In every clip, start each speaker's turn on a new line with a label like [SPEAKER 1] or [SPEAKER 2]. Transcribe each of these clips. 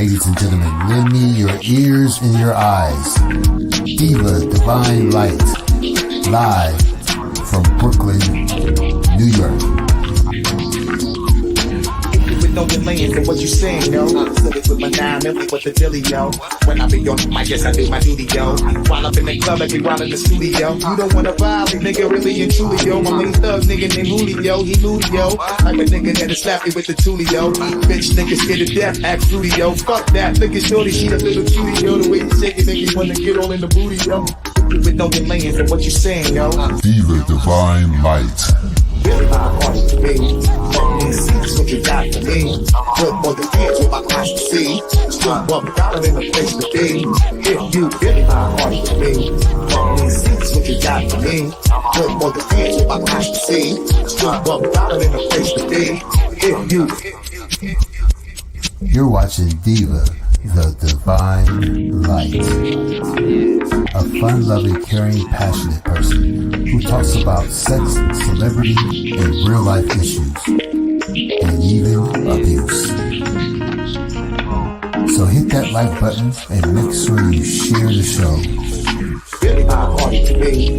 [SPEAKER 1] Ladies and gentlemen, lend me your ears and your eyes. Diva Divine Light, live from Brooklyn, New York.
[SPEAKER 2] Know your lane for what you saying, yo. Silly with my 9 milli with the dilly, yo. When I be on my yes, I do my duty, yo. While up in the club, I be wild in the studio. You don't wanna violate, nigga, really and truly, yo. My main thug, nigga named Julio, he moody, yo. Like a nigga that'll slap me with the tulio. Bitch, nigga scared to death, act fruity, yo. Fuck that, look at shorty, she a little cutie, yo. The way you shake it, make me wanna get all in the booty, yo. With no delay for what you saying, yo.
[SPEAKER 1] Diva Divine Light.
[SPEAKER 2] Really my heart to me. That's what you got for me. Good more than hands with my eyes to see. Still $1 in the place to be. If you really my heart to me. That's what you got for me. Good more than hands with my eyes to see. Still $1 in the place to be. If you.
[SPEAKER 1] You're watching Diva, the Divine Light. A fun-loving, caring, passionate person who talks about sex, celebrity, and real-life issues, and even abuse. So hit that like button and make sure you share the show.
[SPEAKER 2] Really my heart to me.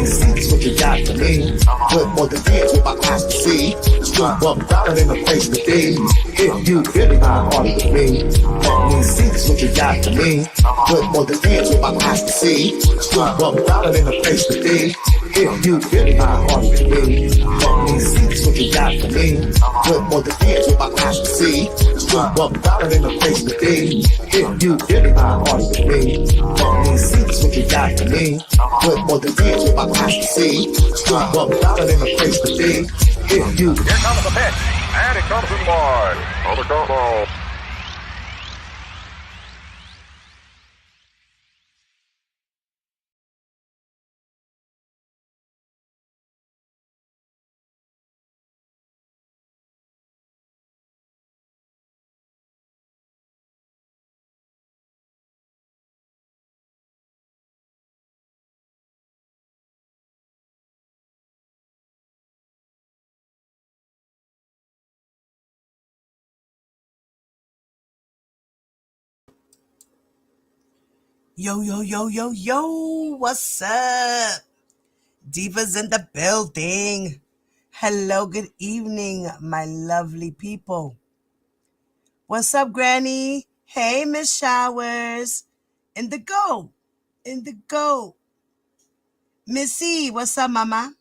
[SPEAKER 2] That's what you got for me. Good more than hands with my eyes to see. Still $1 in the place to be. If you really my heart to me. That's what you got for me. Good more than hands with my eyes to see. Still $1 in the place to be. If you really my heart to me. That's what you got for me. Good more than hands with my eyes to see. Still $1 in the place to be. If you really my heart to me. That's what you got for me. Good more than hands with my eyes to see. Still $1 in the place to be. If you.
[SPEAKER 3] Here comes the pitch, and it comes in wide. On the double.
[SPEAKER 4] Yo, what's up? Divas in the building. Hello, good evening, my lovely people. What's up, Granny? Hey, Miss Showers. Indigo. Missy, what's up, Mama?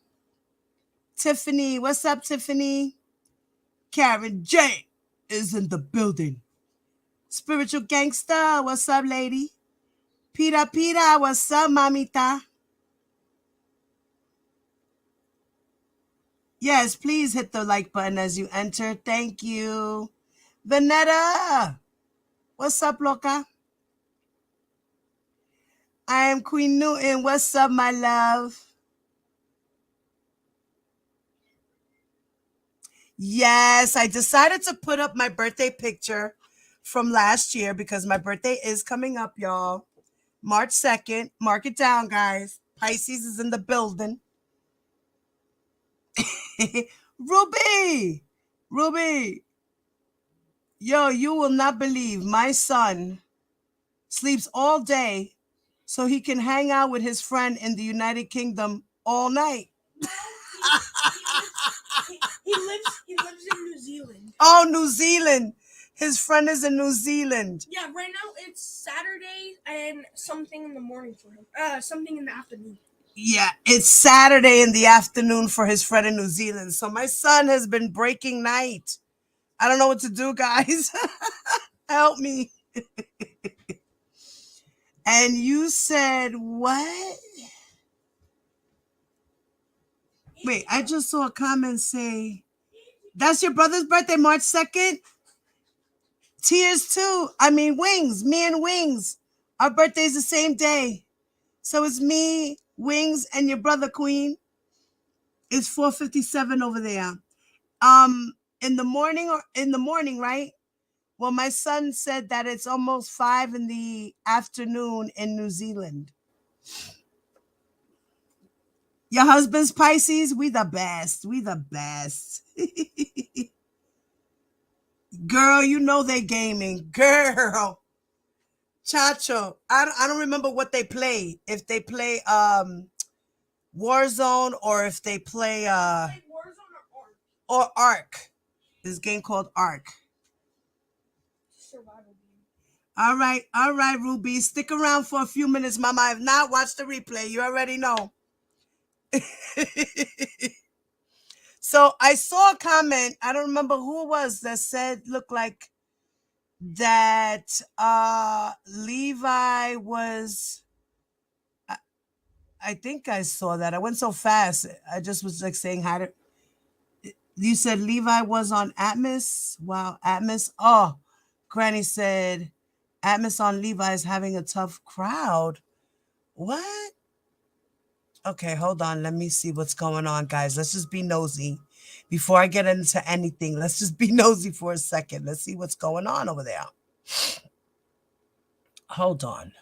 [SPEAKER 4] Tiffany, what's up, Tiffany? Karen J is in the building. Spiritual Gangster, what's up, lady? Pita, what's up, mamita? Yes, please hit the like button as you enter. Thank you. Vanetta, what's up, loca? I am Queen Newton. What's up, my love? Yes, I decided to put up my birthday picture from last year because my birthday is coming up, y'all. March 2nd. Mark it down, guys. Pisces is in the building. Ruby. Yo, you will not believe my son sleeps all day so he can hang out with his friend in the United Kingdom all night.
[SPEAKER 5] He lives in New Zealand.
[SPEAKER 4] Oh, New Zealand. His friend is in New Zealand.
[SPEAKER 5] Yeah, right now it's Saturday and something in the morning for him. Something in the afternoon.
[SPEAKER 4] Yeah, it's Saturday in the afternoon for his friend in New Zealand. So my son has been breaking night. I don't know what to do, guys. Help me. And you said what? Wait, I just saw a comment say, that's your brother's birthday, March 2nd? Tears too. I mean, Wings. Me and Wings. Our birthday's the same day. So it's me, Wings, and your brother, Queen. It's 4:57 over there. In the morning, right? Well, my son said that it's almost 5 in the afternoon in New Zealand. Your husband's Pisces? We the best. Girl, you know they gaming. Girl. Chacho. I don't remember what they play. If they play Warzone or if they play
[SPEAKER 5] Like Warzone
[SPEAKER 4] or Ark. This game called Ark.
[SPEAKER 5] survival game.
[SPEAKER 4] All right, Ruby. Stick around for a few minutes, Mama. I have not watched the replay. You already know. So I saw a comment. I don't remember who it was that said, look like that Levi was, I think I saw that. I went so fast. I just was like saying hi to, you said Levi was on Atmos? Wow, Atmos. Oh, Granny said Atmos on Levi is having a tough crowd. What? Okay, hold on. Let me see what's going on, guys. Let's just be nosy. Before I get into anything, let's just be nosy for a second. Let's see what's going on over there. Hold on.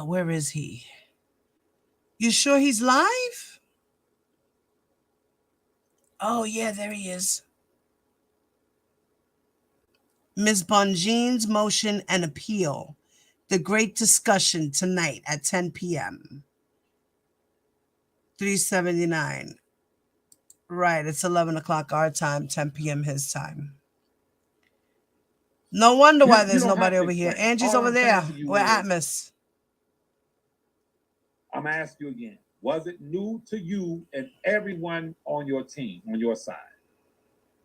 [SPEAKER 4] Where is he? You sure he's live? Oh, yeah, there he is. Ms. Bonjean's motion and appeal. The great discussion tonight at 10 p.m. 379. Right, it's 11 o'clock our time, 10 p.m. his time. No wonder why there's nobody over here. Angie's over there. We're Atmos.
[SPEAKER 6] I'm going to ask you again. Was it new to you and everyone on your team, on your side?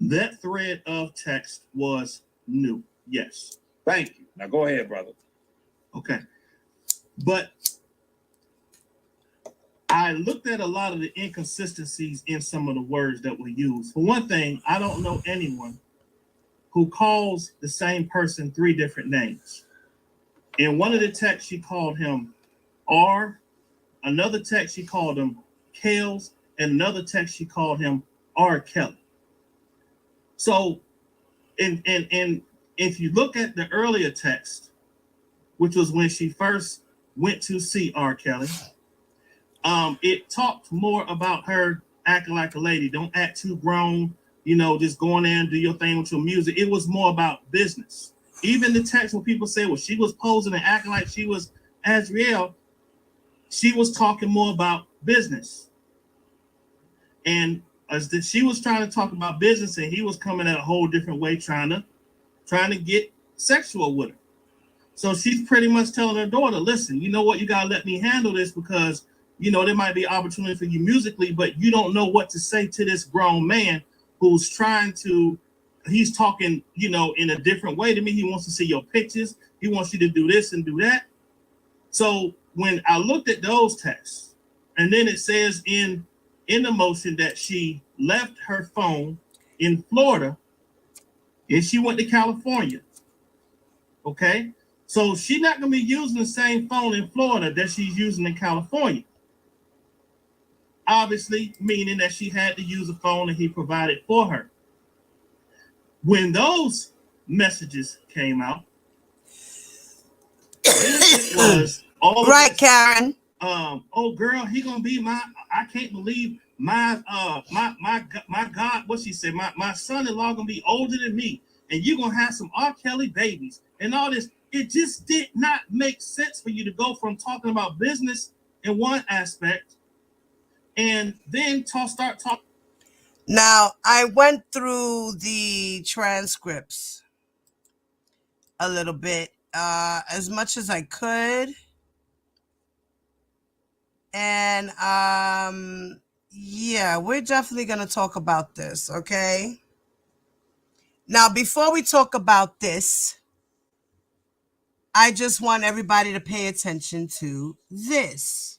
[SPEAKER 2] That thread of text was new. Yes.
[SPEAKER 6] Thank you. Now go ahead, brother.
[SPEAKER 2] Okay. But I looked at a lot of the inconsistencies in some of the words that were used. For one thing, I don't know anyone who calls the same person 3 different names. In one of the texts, she called him R. Another text, she called him Kales. And another text, she called him R. Kelly. So, and if you look at the earlier text, which was when she first went to see R. Kelly, it talked more about her acting like a lady. Don't act too grown, just go in there and do your thing with your music. It was more about business. Even the text where people say, well, she was posing and acting like she was Azriel, she was talking more about business. And as she was trying to talk about business, and he was coming at a whole different way, trying to get sexual with her. So she's pretty much telling her daughter, listen, you know what, you gotta let me handle this because there might be opportunity for you musically, but you don't know what to say to this grown man who's he's talking, in a different way to me. He wants to see your pictures. He wants you to do this and do that. So when I looked at those texts, and then it says in the motion that she left her phone in Florida and she went to California. Okay. So she's not going to be using the same phone in Florida that she's using in California. Obviously, meaning that she had to use a phone that he provided for her. When those messages came out, it was all
[SPEAKER 4] right, Karen.
[SPEAKER 2] Oh girl, he gonna be I can't believe my God, what she said, my son-in-law gonna be older than me, and you're gonna have some R. Kelly babies and all this. It just did not make sense for you to go from talking about business in one aspect and then start talking.
[SPEAKER 4] Now, I went through the transcripts a little bit, as much as I could. And yeah, we're definitely going to talk about this, okay? Now, before we talk about this, I just want everybody to pay attention to this.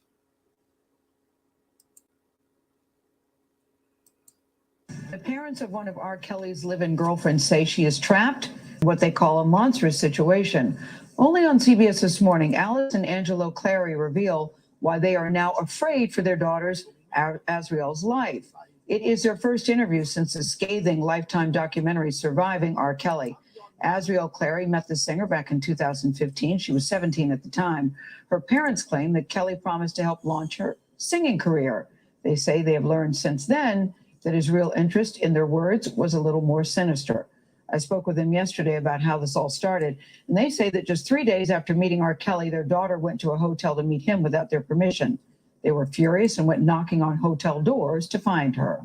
[SPEAKER 7] The parents of one of R. Kelly's live-in girlfriends say she is trapped in what they call a monstrous situation. Only on CBS This Morning, Alice and Angelo Clary reveal why they are now afraid for their daughter's, Azriel's, life. It is their first interview since the scathing Lifetime documentary Surviving R. Kelly. Azriel Clary met the singer back in 2015. She was 17 at the time. Her parents claim that Kelly promised to help launch her singing career. They say they have learned since then that his real interest, in their words, was a little more sinister. I spoke with them yesterday about how this all started, and they say that just 3 days after meeting R. Kelly, their daughter went to a hotel to meet him without their permission. They were furious and went knocking on hotel doors to find her.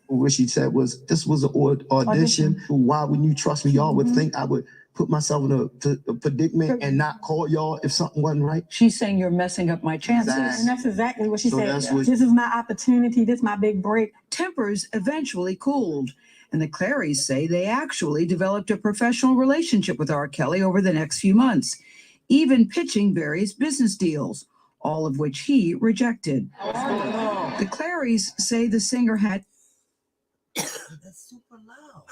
[SPEAKER 2] What she said was, this was an audition. Why wouldn't you trust me? Y'all would think I would put myself in a predicament and not call y'all if something wasn't right.
[SPEAKER 7] She's saying you're messing up my chances.
[SPEAKER 2] Exactly.
[SPEAKER 8] And that's exactly what she
[SPEAKER 2] So
[SPEAKER 8] said.
[SPEAKER 2] that's what-
[SPEAKER 8] This is my opportunity. This is my big break.
[SPEAKER 7] Tempers eventually cooled, and the Clarys say they actually developed a professional relationship with R. Kelly over the next few months, even pitching various business deals, all of which he rejected. The Clarys say the singer had
[SPEAKER 9] That's super loud.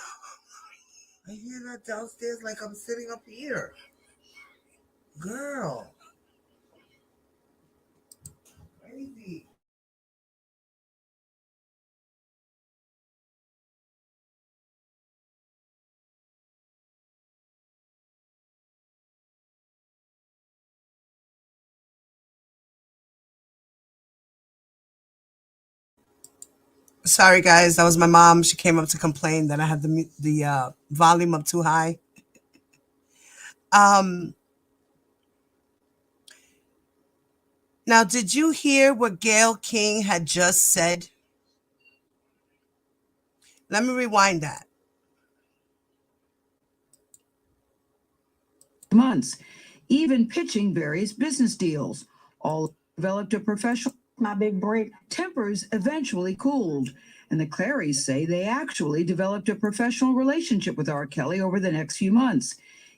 [SPEAKER 9] I hear that downstairs like I'm sitting up here. Girl. Crazy.
[SPEAKER 4] Sorry, guys. That was my mom. She came up to complain that I had the volume up too high. Now, did you hear what Gayle King had just said? Let me rewind that.
[SPEAKER 7] months, even pitching various business deals, all developed a professional.
[SPEAKER 8] My big break.
[SPEAKER 7] Tempers eventually cooled, and the Clarys say they actually developed a professional relationship with R. Kelly over the next few months,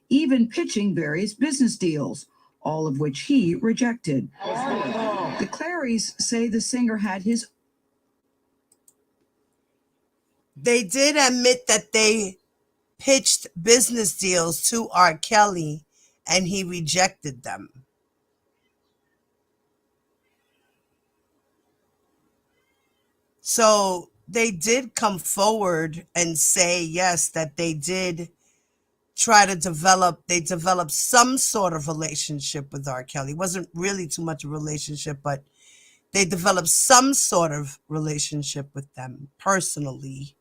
[SPEAKER 7] even pitching various business deals, all of which he rejected. The Clarys say the singer had his.
[SPEAKER 4] They did admit that they pitched business deals to R. Kelly and he rejected them. So they did come forward and say, yes, that they did try to developed some sort of relationship with R. Kelly. It wasn't really too much of a relationship, but they developed some sort of relationship with them personally,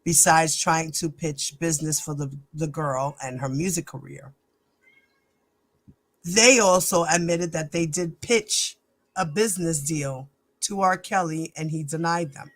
[SPEAKER 4] besides trying to pitch business for the girl and her music career. They also admitted that they did pitch a business deal to R. Kelly and he denied them.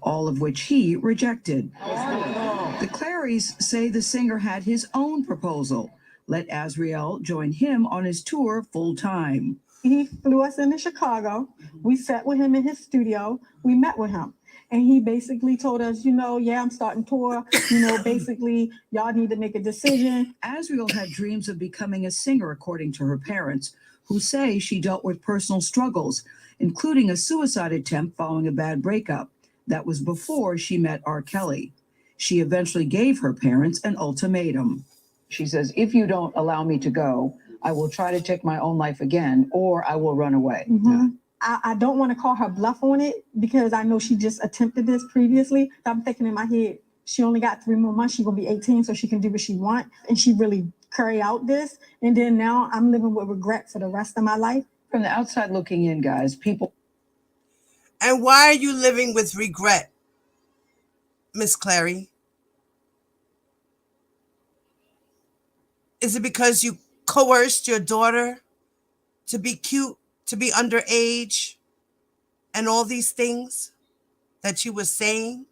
[SPEAKER 7] All of which he rejected. The Clarys say the singer had his own proposal. Let Azriel join him on his tour full time.
[SPEAKER 8] He flew us into Chicago. We sat with him in his studio. We met with him. And he basically told us, yeah, I'm starting tour. Basically, y'all need to make a decision.
[SPEAKER 7] Azriel had dreams of becoming a singer, according to her parents, who say she dealt with personal struggles, including a suicide attempt following a bad breakup. That was before she met R. Kelly. She eventually gave her parents an ultimatum. She says, if you don't allow me to go, I will try to take my own life again, or I will run away.
[SPEAKER 8] Mm-hmm. I don't want to call her bluff on it because I know she just attempted this previously. I'm thinking in my head, she only got 3 more months. She's going to be 18, so she can do what she wants. And she really carry out this. And then now I'm living with regret for the rest of my life.
[SPEAKER 7] From the outside looking in, guys, people.
[SPEAKER 4] And why are you living with regret, Miss Clary? Is it because you coerced your daughter to be cute, to be underage, and all these things that you were saying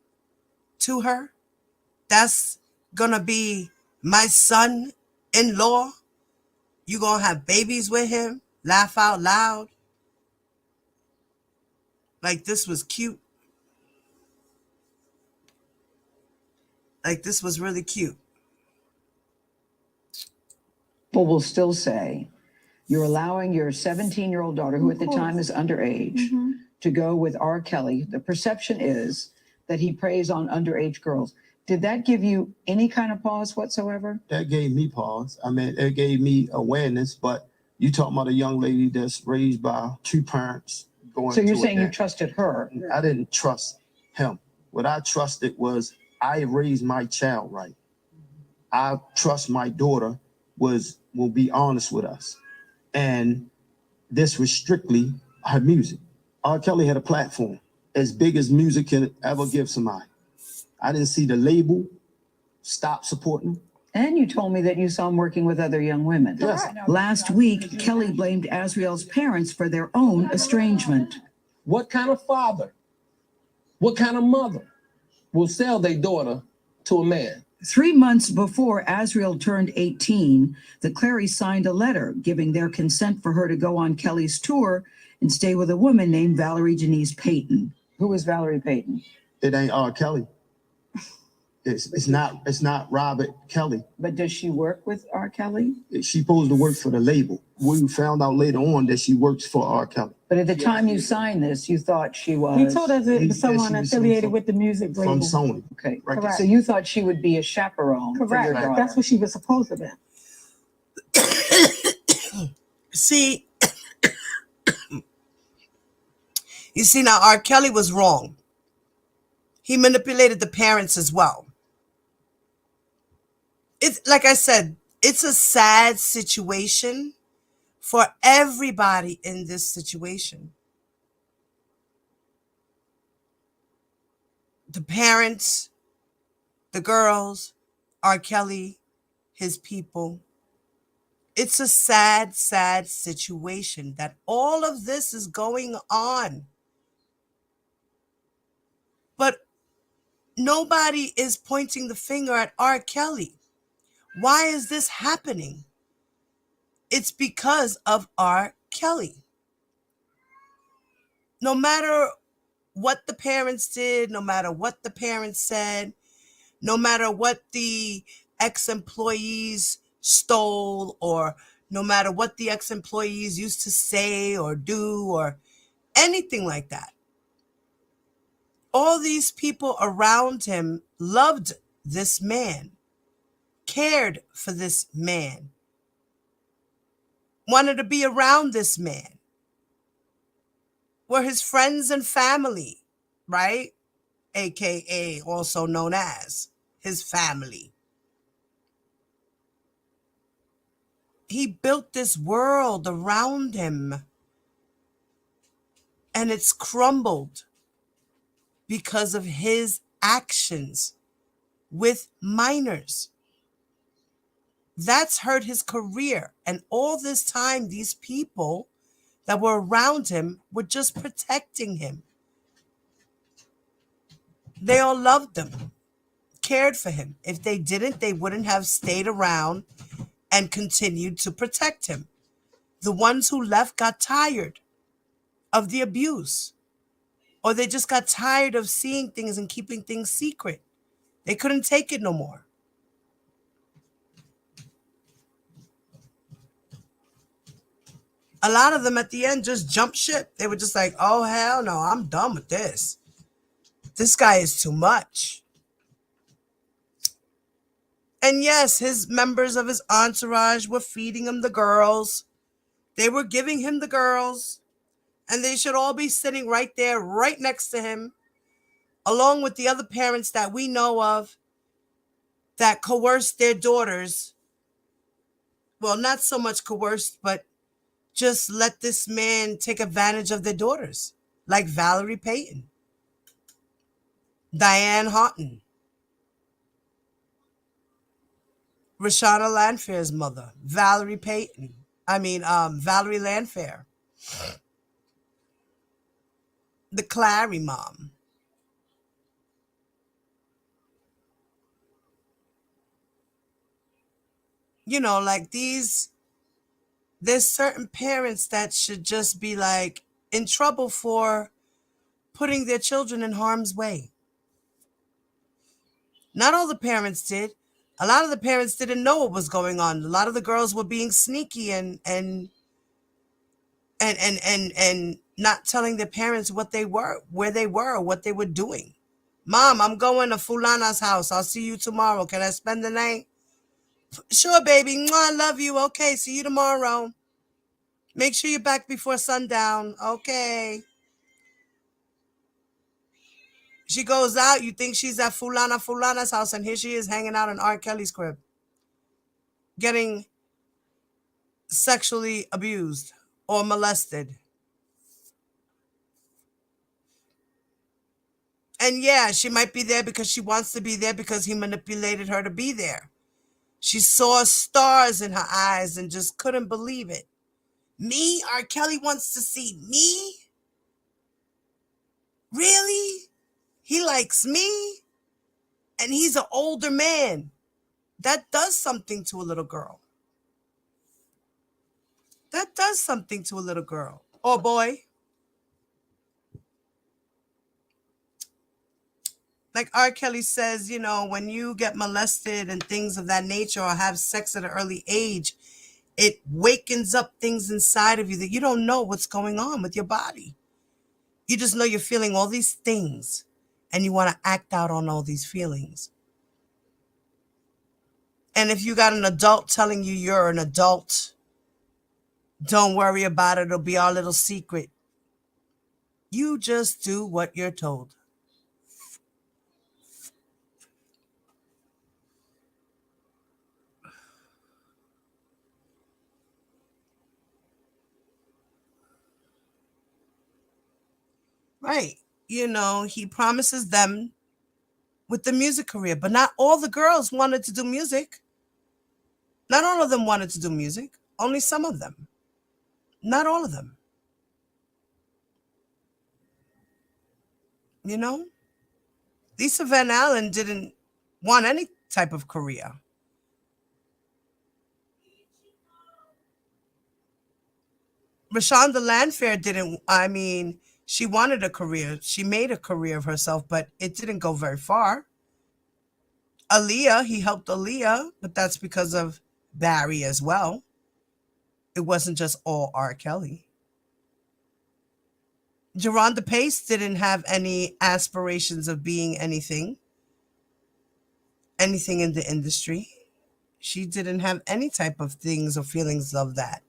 [SPEAKER 4] to her? That's gonna be my son-in-law? You gonna have babies with him? Laugh out loud? Like this was cute. Like this was really cute.
[SPEAKER 7] People will still say you're allowing your 17-year-old daughter, who at the time is underage, to go with R. Kelly. The perception is that he preys on underage girls. Did that give you any kind of pause whatsoever?
[SPEAKER 2] That gave me pause. I mean, it gave me awareness, but you talking about a young lady that's raised by 2 parents going.
[SPEAKER 7] So you're saying you trusted her?
[SPEAKER 2] I didn't trust him. What I trusted was I raised my child right. I trust my daughter will be honest with us. And
[SPEAKER 10] this was strictly her music. R. Kelly had a platform as big as music can ever give somebody. I didn't see the label stop supporting.
[SPEAKER 7] And you told me that you saw him working with other young women.
[SPEAKER 10] Yes.
[SPEAKER 7] Last week, Kelly blamed Azriel's parents for their own estrangement.
[SPEAKER 11] What kind of father, what kind of mother will sell their daughter to a man?
[SPEAKER 7] 3 months before Azriel turned 18, the Clarys signed a letter giving their consent for her to go on Kelly's tour and stay with a woman named Valerie Janice Payton. Who is Valerie Payton?
[SPEAKER 10] It ain't R. Kelly. It's not Robert Kelly.
[SPEAKER 7] But does she work with R. Kelly?
[SPEAKER 10] She's supposed to work for the label. We found out later on that she works for R. Kelly.
[SPEAKER 7] But at the time you signed this, you thought she was...
[SPEAKER 8] He told us it was someone
[SPEAKER 10] she was
[SPEAKER 8] affiliated with the music label.
[SPEAKER 10] From Sony.
[SPEAKER 7] Okay,
[SPEAKER 10] Right.
[SPEAKER 8] Correct.
[SPEAKER 7] so you thought she would be a chaperone for your
[SPEAKER 8] Correct.
[SPEAKER 7] daughter.
[SPEAKER 8] That's what she was supposed to be.
[SPEAKER 4] See, you see now, R. Kelly was wrong. He manipulated the parents as well. It's like I said, it's a sad situation for everybody in this situation. The parents, the girls, R. Kelly, his people. It's a sad, sad situation that all of this is going on. But nobody is pointing the finger at R. Kelly. Why is this happening? It's because of R. Kelly. No matter what the parents did, no matter what the parents said, no matter what the ex-employees stole, or no matter what the ex-employees used to say or do or anything like that, all these people around him loved this man, cared for this man, wanted to be around this man, were his friends and family, right? AKA also known as his family. He built this world around him, and it's crumbled because of his actions with minors. That's hurt his career. And all this time, these people that were around him were just protecting him. They all loved him, cared for him. If they didn't, they wouldn't have stayed around and continued to protect him. The ones who left got tired of the abuse, or they just got tired of seeing things and keeping things secret. They couldn't take it no more. A lot of them at the end just jumped ship. They were just like, oh, hell no, I'm done with this. This guy is too much. And yes, his members of his entourage were feeding him the girls. They were giving him the girls. And they should all be sitting right there, right next to him, along with the other parents that we know of that coerced their daughters. Well, not so much coerced, but just let this man take advantage of their daughters, like Valerie Payton, Diane Houghton, Rashana Landfair's mother, Valerie Landfair, the Clary mom. You know, like there's certain parents that should just be like in trouble for putting their children in harm's way. Not all the parents did. A lot of the parents didn't know what was going on. A lot of the girls were being sneaky and not telling their parents what they were, where they were, what they were doing. Mom, I'm going to Fulana's house. I'll see you tomorrow. Can I spend the night? Sure, baby. Mwah, love you. Okay, see you tomorrow. Make sure you're back before sundown. Okay. She goes out. You think she's at Fulana's house, and here she is hanging out in R. Kelly's crib, getting sexually abused or molested. And yeah, she might be there because she wants to be there because he manipulated her to be there. She saw stars in her eyes and just couldn't believe it. Me? R. Kelly wants to see me? Really? He likes me? And he's an older man. That does something to a little girl. That does something to a little girl or boy. Like R. Kelly says, you know, when you get molested and things of that nature or have sex at an early age, it wakens up things inside of you that you don't know what's going on with your body. You just know you're feeling all these things and you want to act out on all these feelings. And if you got an adult telling you you're an adult, don't worry about it. It'll be our little secret. You just do what you're told. Right. You know, he promises them with the music career, but not all the girls wanted to do music. Not all of them wanted to do music. Only some of them. Not all of them. You know? Lisa Van Allen didn't want any type of career. Rashonda Landfair didn't, she wanted a career. She made a career of herself, but it didn't go very far. Aaliyah, he helped Aaliyah, but that's because of Barry as well. It wasn't just all R. Kelly. Geronda Pace didn't have any aspirations of being anything in the industry. She didn't have any type of things or feelings of that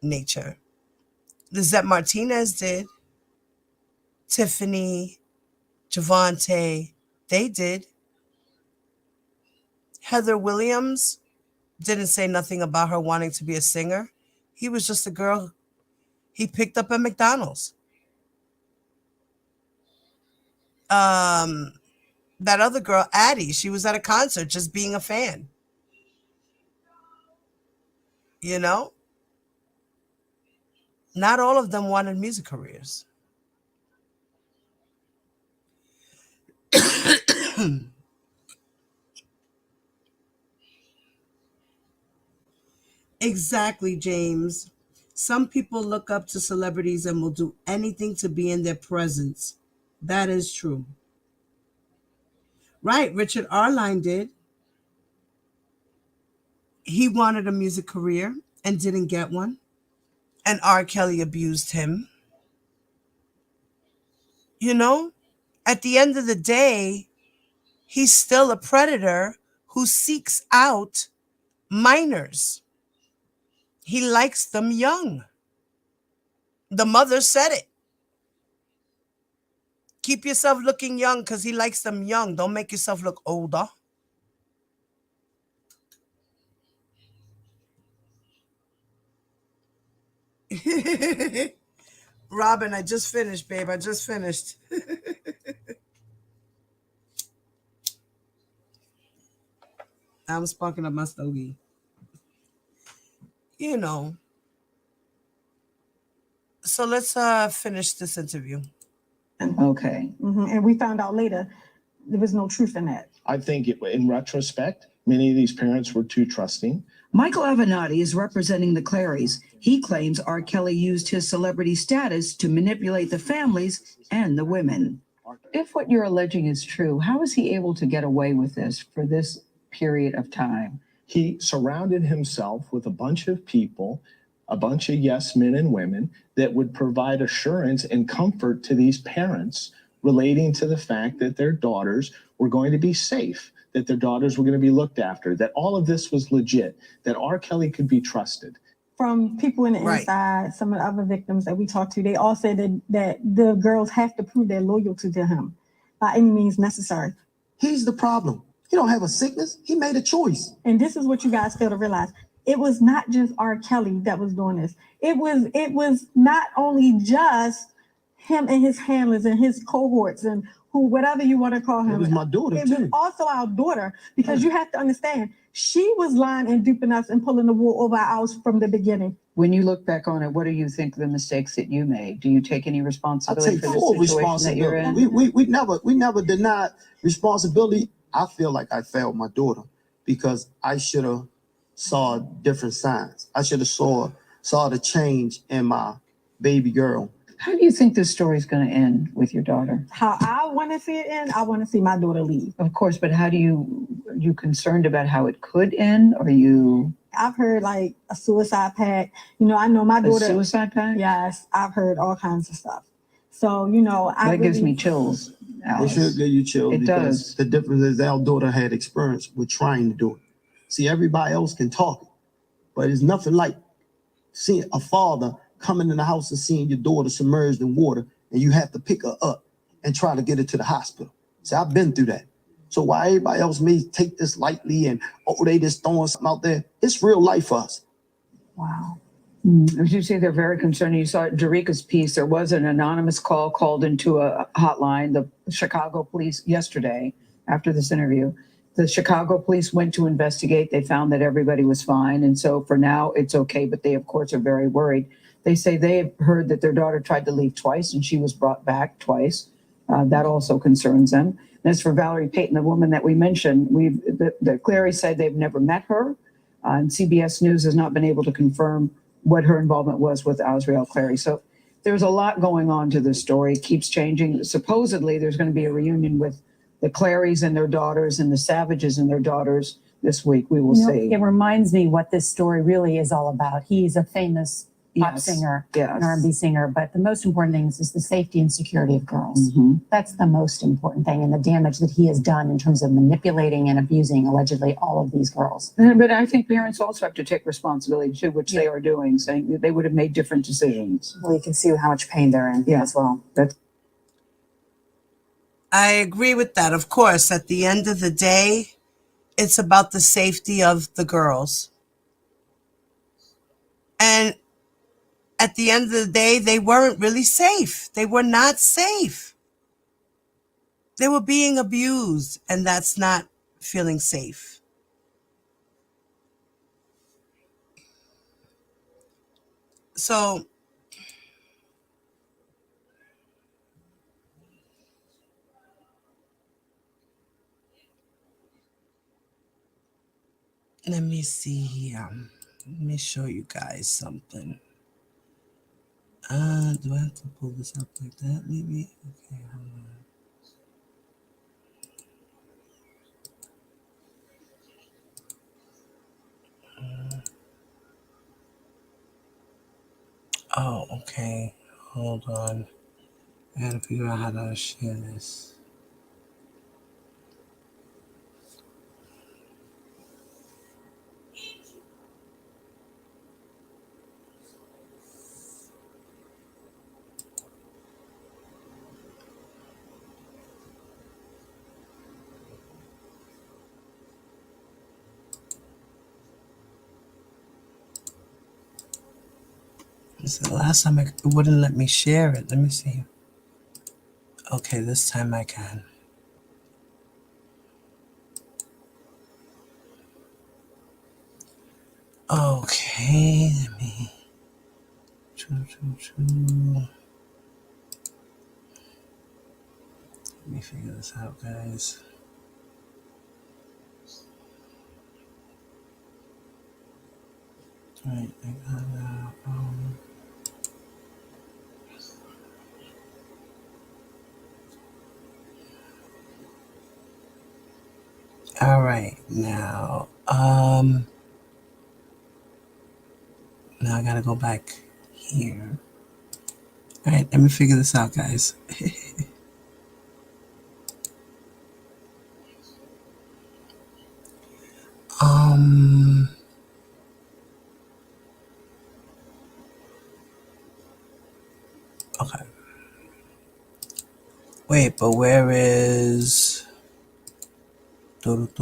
[SPEAKER 4] nature. Lizette Martinez did. Tiffany, Javante, they did. Heather Williams didn't say nothing about her wanting to be a singer. He was just a girl he picked up at McDonald's. That other girl, Addie, she was at a concert just being a fan. You know? Not all of them wanted music careers. Exactly, James. Some people look up to celebrities and will do anything to be in their presence. That is true. Right, Richard Arline did. He wanted a music career and didn't get one. And R. Kelly abused him. You know, at the end of the day, he's still a predator who seeks out minors. He likes them young. The mother said it. Keep yourself looking young because he likes them young. Don't make yourself look older. Robin, I just finished, babe. I just finished. I'm sparking up my stogie. You know. So let's finish this interview.
[SPEAKER 7] Okay.
[SPEAKER 8] And we found out later there was no truth in that.
[SPEAKER 12] I think in retrospect, many of these parents were too trusting.
[SPEAKER 7] Michael Avenatti is representing the Clarys. He claims R. Kelly used his celebrity status to manipulate the families and the women. If what you're alleging is true, how is he able to get away with this for this period of time?
[SPEAKER 12] He surrounded himself with a bunch of people, a bunch of yes men and women that would provide assurance and comfort to these parents relating to the fact that their daughters were going to be safe, that their daughters were going to be looked after, that all of this was legit, that R. Kelly could be trusted.
[SPEAKER 8] From people in the inside, some of the other victims that we talked to, they all said that the girls have to prove their loyalty to him by any means necessary.
[SPEAKER 10] He's the problem. He don't have a sickness. He made a choice.
[SPEAKER 8] And this is what you guys fail to realize. it was not just R. Kelly that was doing this. It was not only just him and his handlers and his cohorts and who, whatever you want to call him.
[SPEAKER 10] It was my daughter
[SPEAKER 8] It was
[SPEAKER 10] too.
[SPEAKER 8] also our daughter, because you have to understand, she was lying and duping us and pulling the wool over our eyes from the beginning.
[SPEAKER 7] When you look back on it, what do you think the mistakes that you made? Do you take any
[SPEAKER 10] I
[SPEAKER 7] responsibility
[SPEAKER 10] take
[SPEAKER 7] for
[SPEAKER 10] full
[SPEAKER 7] the situation that you're
[SPEAKER 10] responsibility.
[SPEAKER 7] in?
[SPEAKER 10] We never denied responsibility. I feel like I failed my daughter because I should have saw different signs. I should have saw the change in my baby girl.
[SPEAKER 7] How do you think this story is going to end with your daughter?
[SPEAKER 8] How I want to see it end, I want to see my daughter leave.
[SPEAKER 7] Of course, but are you concerned about how it could end? Or you?
[SPEAKER 8] I've heard like a suicide pact. You know, I know my daughter.
[SPEAKER 7] A suicide pact?
[SPEAKER 8] Yes, I've heard all kinds of stuff. So, you know,
[SPEAKER 7] that gives me chills.
[SPEAKER 10] It should give you chills.
[SPEAKER 7] It
[SPEAKER 10] because
[SPEAKER 7] does.
[SPEAKER 10] The difference is our daughter had experience with trying to do it. See, everybody else can talk, but it's nothing like seeing a father coming in the house and seeing your daughter submerged in water, and you have to pick her up and try to get her to the hospital. See, I've been through that. So while everybody else may take this lightly and, oh, they just throwing something out there, it's real life for us.
[SPEAKER 8] Wow.
[SPEAKER 7] As you say, they're very concerned. You saw Jerika's piece. There was an anonymous call called into a hotline. The Chicago police yesterday, after this interview, the Chicago police went to investigate. They found that everybody was fine. And so for now, it's okay. But they, of course, are very worried. They say they have heard that their daughter tried to leave twice and she was brought back twice. That also concerns them. And as for Valerie Payton, the woman that we mentioned, the Clary said they've never met her. And CBS News has not been able to confirm what her involvement was with Azriel Clary. So there's a lot going on to this story. It keeps changing. Supposedly, there's going to be a reunion with the Clarys and their daughters and the Savages and their daughters this week. We will see.
[SPEAKER 13] It reminds me what this story really is all about. He's a famous pop singer, an R&B singer, but the most important thing is the safety and security of girls. That's the most important thing, and the damage that he has done in terms of manipulating and abusing, allegedly, all of these girls.
[SPEAKER 7] But I think parents also have to take responsibility too, which they are doing, saying that they would have made different decisions.
[SPEAKER 13] Well, you can see how much pain they're in as well.
[SPEAKER 4] I agree with that. Of course, at the end of the day, it's about the safety of the girls. And at the end of the day, they weren't really safe. They were not safe. They were being abused, and that's not feeling safe. So let me see here. Let me show you guys something. Do I have to pull this up like that, maybe? Okay, hold on. Oh, okay. Hold on. I gotta figure out how to share this. So the last time it wouldn't let me share it. Let me see. Okay, this time I can. Okay, let me. Let me figure this out, guys. Alright, I got all right, now now I gotta go back here. All right, let me figure this out, guys. Okay. Wait, but where is... What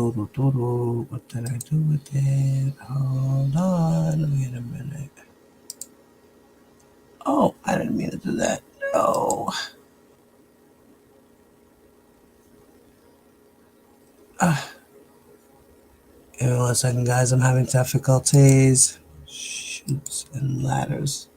[SPEAKER 4] did I do with it? Hold on. Wait a minute. Oh, I didn't mean to do that. No. Give me 1 second, guys. I'm having difficulties. Shoots and ladders.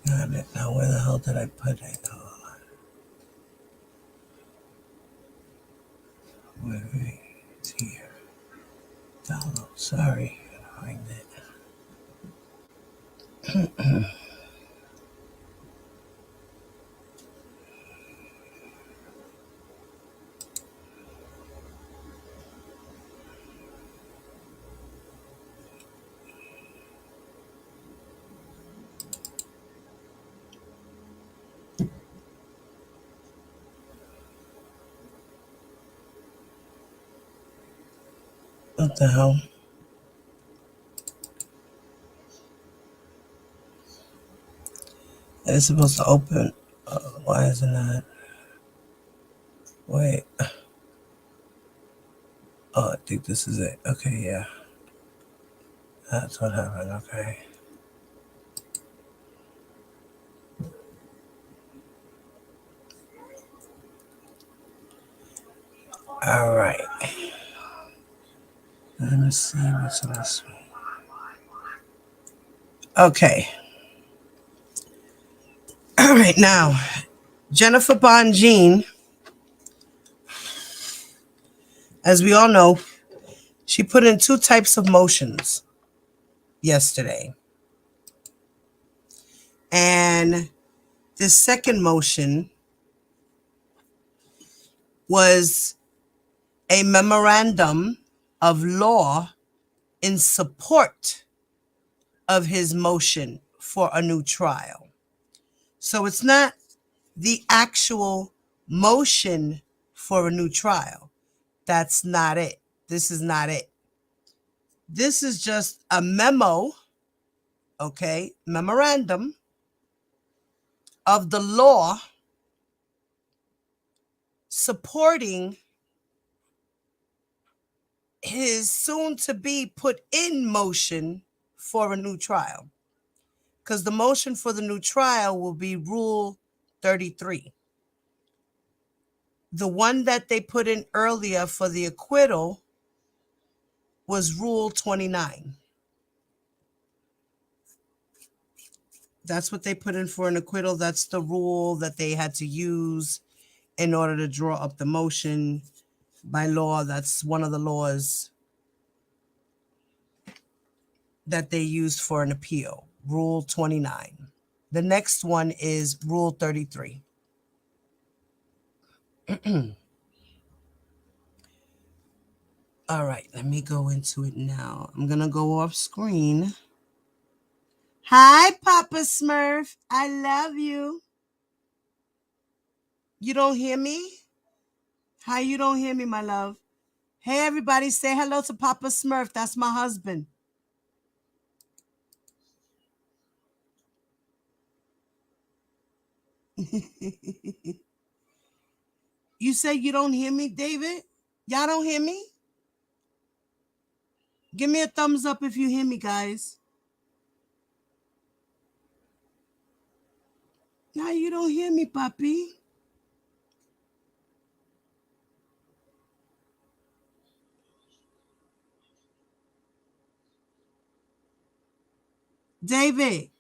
[SPEAKER 4] Got it. Now, where the hell did I put it? Wait. It's here. Download. Sorry. Find it. What the hell? It's supposed to open. Why isn't that? Wait. Oh, I think this is it. Okay, yeah. That's what happened. Okay. All right. Let me see what's this one. Okay. All right, now, Jennifer Bonjean, as we all know, she put in 2 types of motions yesterday. And the second motion was a memorandum of law in support of his motion for a new trial. So it's not the actual motion for a new trial. That's not it. This is not it. This is just a memo, okay, memorandum of the law supporting his soon to be put in motion for a new trial. Because the motion for the new trial will be Rule 33. The one that they put in earlier for the acquittal was Rule 29. That's what they put in for an acquittal. That's the rule that they had to use in order to draw up the motion by law. That's one of the laws that they used for an appeal, Rule 29. The next one is Rule 33. All right, let me go into it now. I'm going to go off screen. Hi, Papa Smurf. I love you. You don't hear me? How you don't hear me, my love? Hey, everybody, say hello to Papa Smurf. That's my husband. You say you don't hear me, David? Y'all don't hear me? Give me a thumbs up if you hear me, guys. Now you don't hear me, papi. David,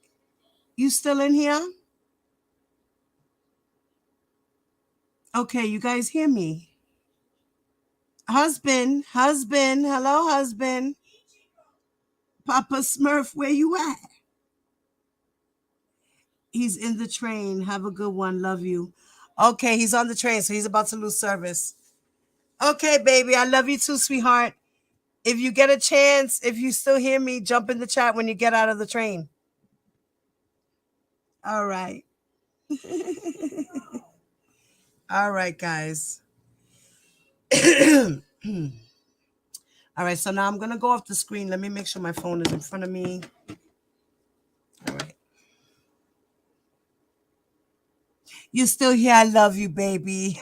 [SPEAKER 4] you still in here? Okay, you guys hear me? Husband, hello, husband. Papa Smurf, where you at? He's in the train. Have a good one. Love you. Okay, he's on the train, so he's about to lose service. Okay, baby, I love you too, sweetheart. If you get a chance, if you still hear me, jump in the chat when you get out of the train. All right. All right, guys. All right, so now I'm going to go off the screen. Let me make sure my phone is in front of me. All right. You still here? I love you, baby.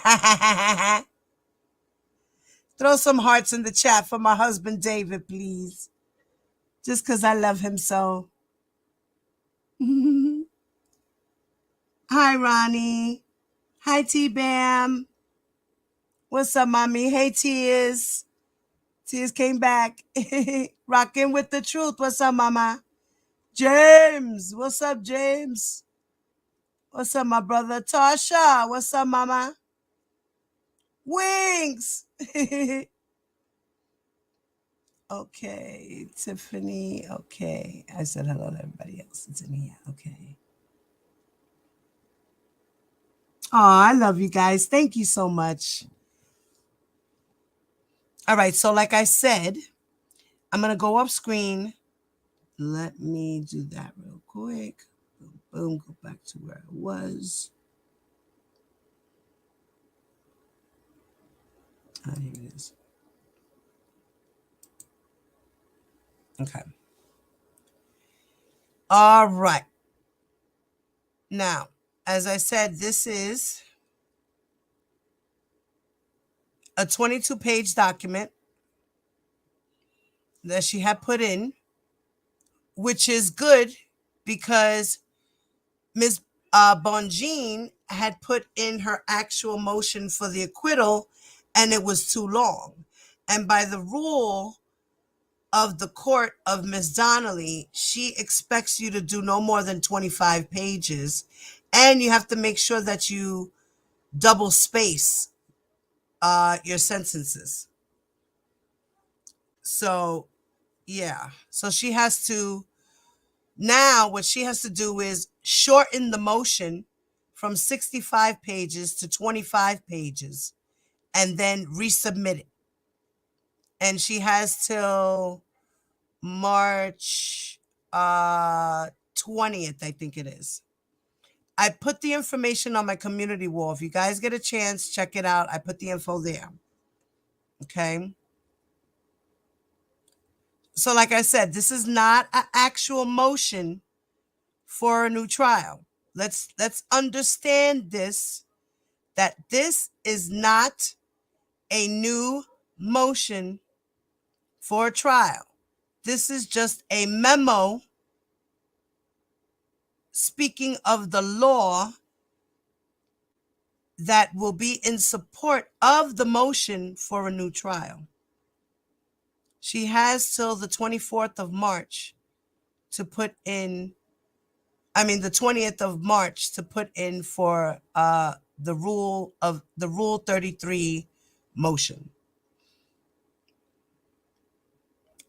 [SPEAKER 4] Throw some hearts in the chat for my husband, David, please. Just because I love him so. Hi, Ronnie. Hi, T-Bam. What's up, mommy? Hey, Tears. Tears came back. Rocking with the truth. What's up, mama? James. What's up, James? What's up, my brother? Tasha. What's up, mama? Wings. Okay, Tiffany. Okay. I said hello to everybody else. It's in here. Okay. Oh, I love you guys. Thank you so much. All right. So like I said, I'm going to go off screen. Let me do that real quick. Boom, boom. Go back to where I was. Here it is. Okay. All right. Now, as I said, this is a 22-page document that she had put in, which is good because Ms. Bonjean had put in her actual motion for the acquittal, and it was too long. And by the rule of the court of Ms. Donnelly, she expects you to do no more than 25 pages, and you have to make sure that you double space your sentences. So, yeah. So she has to, now what she has to do is shorten the motion from 65 pages to 25 pages and then resubmit it. And she has till March 20th, I think it is. I put the information on my community wall. If you guys get a chance, check it out. I put the info there. Okay. So like I said, this is not an actual motion for a new trial. Let's understand this, that this is not a new motion for a trial. This is just a memo speaking of the law that will be in support of the motion for a new trial. She has till the 24th of March to put in, the 20th of March to put in for the Rule 33 motion.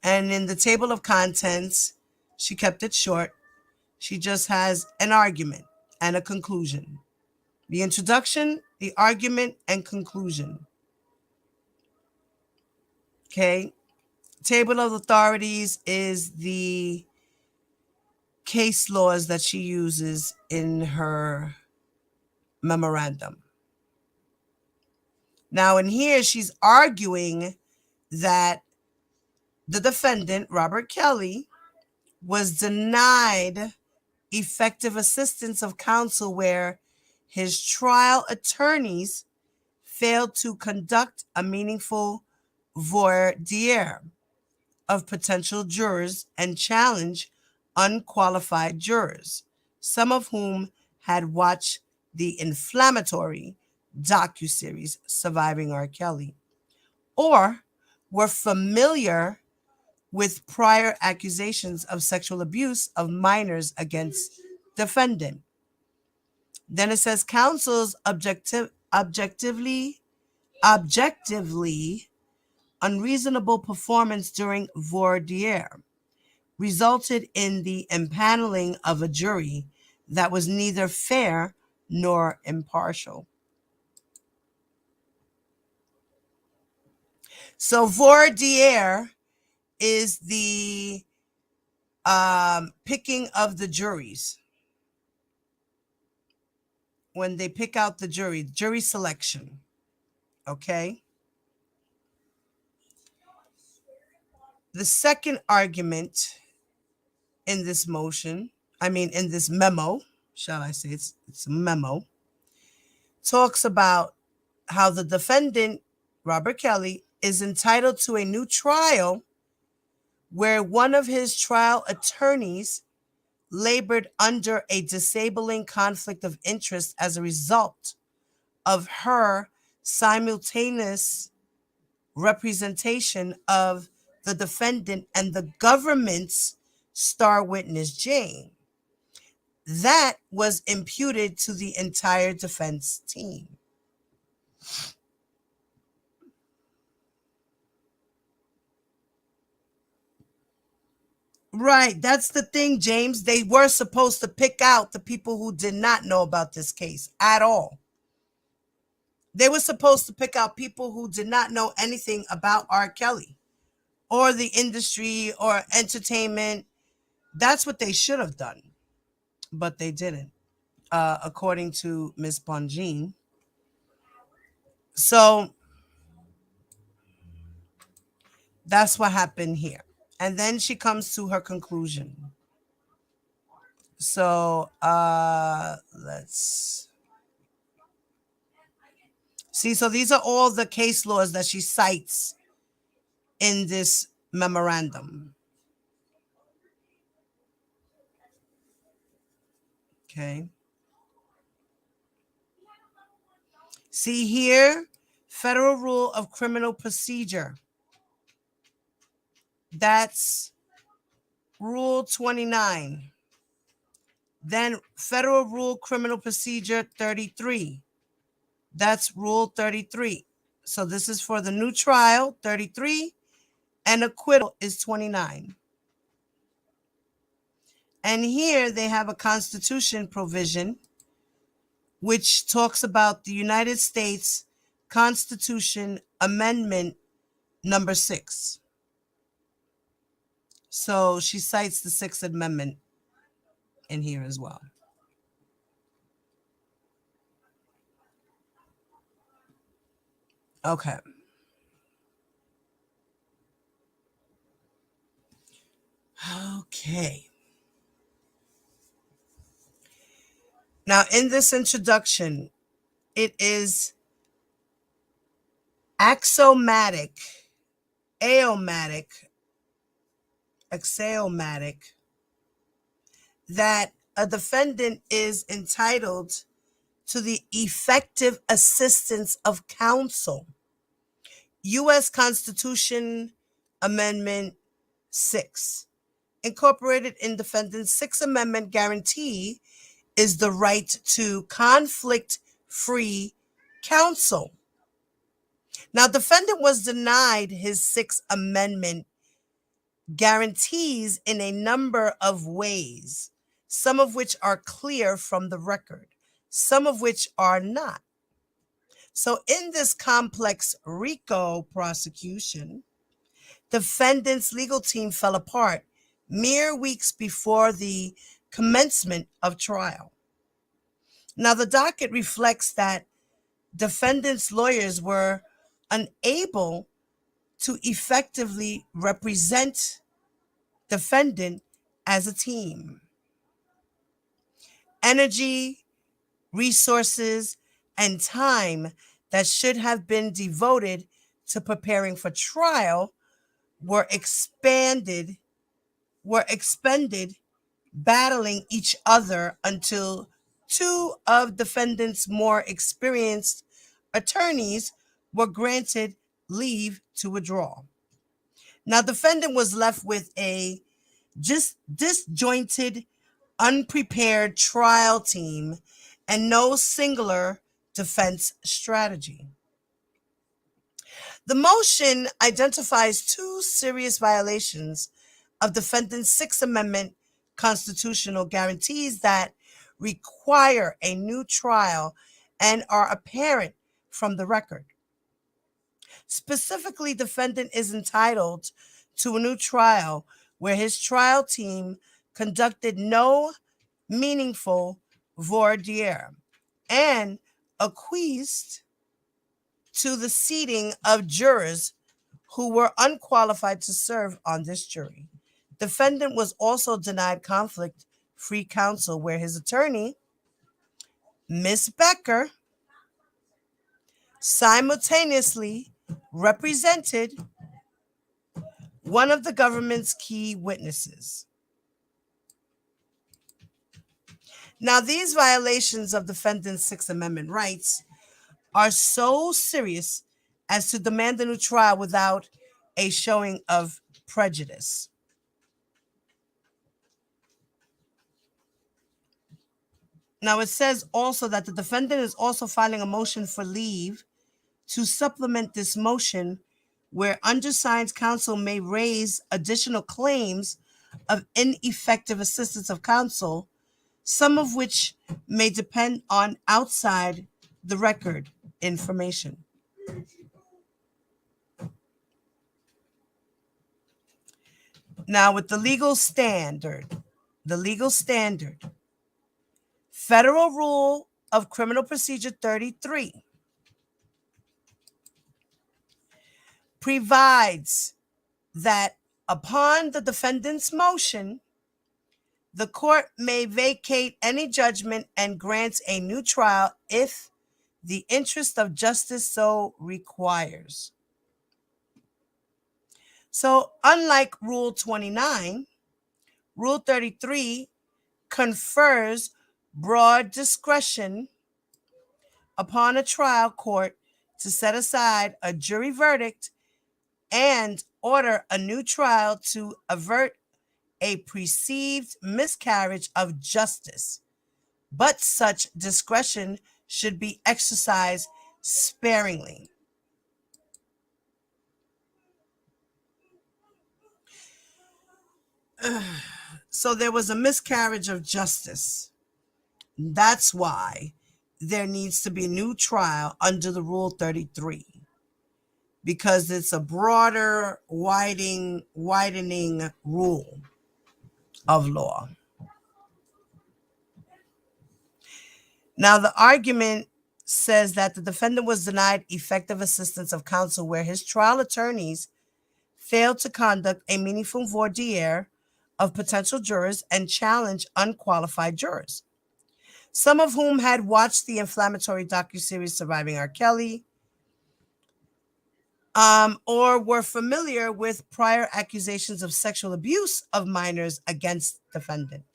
[SPEAKER 4] And in the table of contents, she kept it short. She just has an argument and a conclusion. The introduction, the argument, and conclusion. Okay. Table of authorities is the case laws that she uses in her memorandum. Now, in here, she's arguing that the defendant, Robert Kelly, was denied effective assistance of counsel where his trial attorneys failed to conduct a meaningful voir dire of potential jurors and challenge unqualified jurors, some of whom had watched the inflammatory docuseries Surviving R. Kelly, or were familiar with prior accusations of sexual abuse of minors against defendant. Then it says counsel's objectively unreasonable performance during voir dire resulted in the impaneling of a jury that was neither fair nor impartial. So voir dire is the picking of the juries. When they pick out the jury selection. Okay? The second argument in this motion, in this memo, shall I say, it's a memo, talks about how the defendant, Robert Kelly, is entitled to a new trial where one of his trial attorneys labored under a disabling conflict of interest as a result of her simultaneous representation of the defendant and the government's star witness, Jane. That was imputed to the entire defense team. Right, that's the thing, James. They were supposed to pick out the people who did not know about this case at all. They were supposed to pick out people who did not know anything about R. Kelly or the industry or entertainment. That's what they should have done, but they didn't, according to Miss Bonjean. So that's what happened here. And then she comes to her conclusion. So let's see. So these are all the case laws that she cites in this memorandum. Okay. See here, Federal Rule of Criminal Procedure. That's Rule 29. Then Federal Rule Criminal Procedure 33. That's Rule 33. So this is for the new trial, 33, and acquittal is 29. And here they have a Constitution provision which talks about the United States Constitution Amendment number 6. So she cites the 6th Amendment in here as well. Okay. Okay. Now, in this introduction, it is axiomatic that a defendant is entitled to the effective assistance of counsel. U.S. Constitution Amendment 6. Incorporated in defendant's Sixth Amendment guarantee is the right to conflict-free counsel. Now, defendant was denied his Sixth Amendment guarantees in a number of ways, some of which are clear from the record, some of which are not. So in this complex RICO prosecution, defendant's legal team fell apart mere weeks before the commencement of trial. Now, the docket reflects that defendant's lawyers were unable to effectively represent defendant as a team. Energy, resources, and time that should have been devoted to preparing for trial were expended battling each other until Two of defendant's more experienced attorneys were granted leave to withdraw. Now, defendant was left with a disjointed, unprepared trial team and no singular defense strategy. The motion identifies two serious violations of defendant's Sixth Amendment constitutional guarantees that require a new trial and are apparent from the record. Specifically, defendant is entitled to a new trial where his trial team conducted no meaningful voir dire and acquiesced to the seating of jurors who were unqualified to serve on this jury. Defendant was also denied conflict-free counsel where his attorney, Ms. Becker, simultaneously represented one of the government's key witnesses. Now, these violations of defendant's Sixth Amendment rights are so serious as to demand a new trial without a showing of prejudice. Now, it says also that the defendant is also filing a motion for leave to supplement this motion where undersigned counsel may raise additional claims of ineffective assistance of counsel, some of which may depend on outside the record information. Now, with the legal standard, Federal Rule of Criminal Procedure 33 provides that upon the defendant's motion, the court may vacate any judgment and grant a new trial if the interest of justice so requires. So, unlike Rule 29, Rule 33 confers broad discretion upon a trial court to set aside a jury verdict and order a new trial to avert a perceived miscarriage of justice, but such discretion should be exercised sparingly. So there was a miscarriage of justice. That's why there needs to be a new trial under the Rule 33, because it's a broader, widening rule of law. Now, the argument says that the defendant was denied effective assistance of counsel where his trial attorneys failed to conduct a meaningful voir dire of potential jurors and challenge unqualified jurors, some of whom had watched the inflammatory docuseries Surviving R. Kelly, or were familiar with prior accusations of sexual abuse of minors against defendant.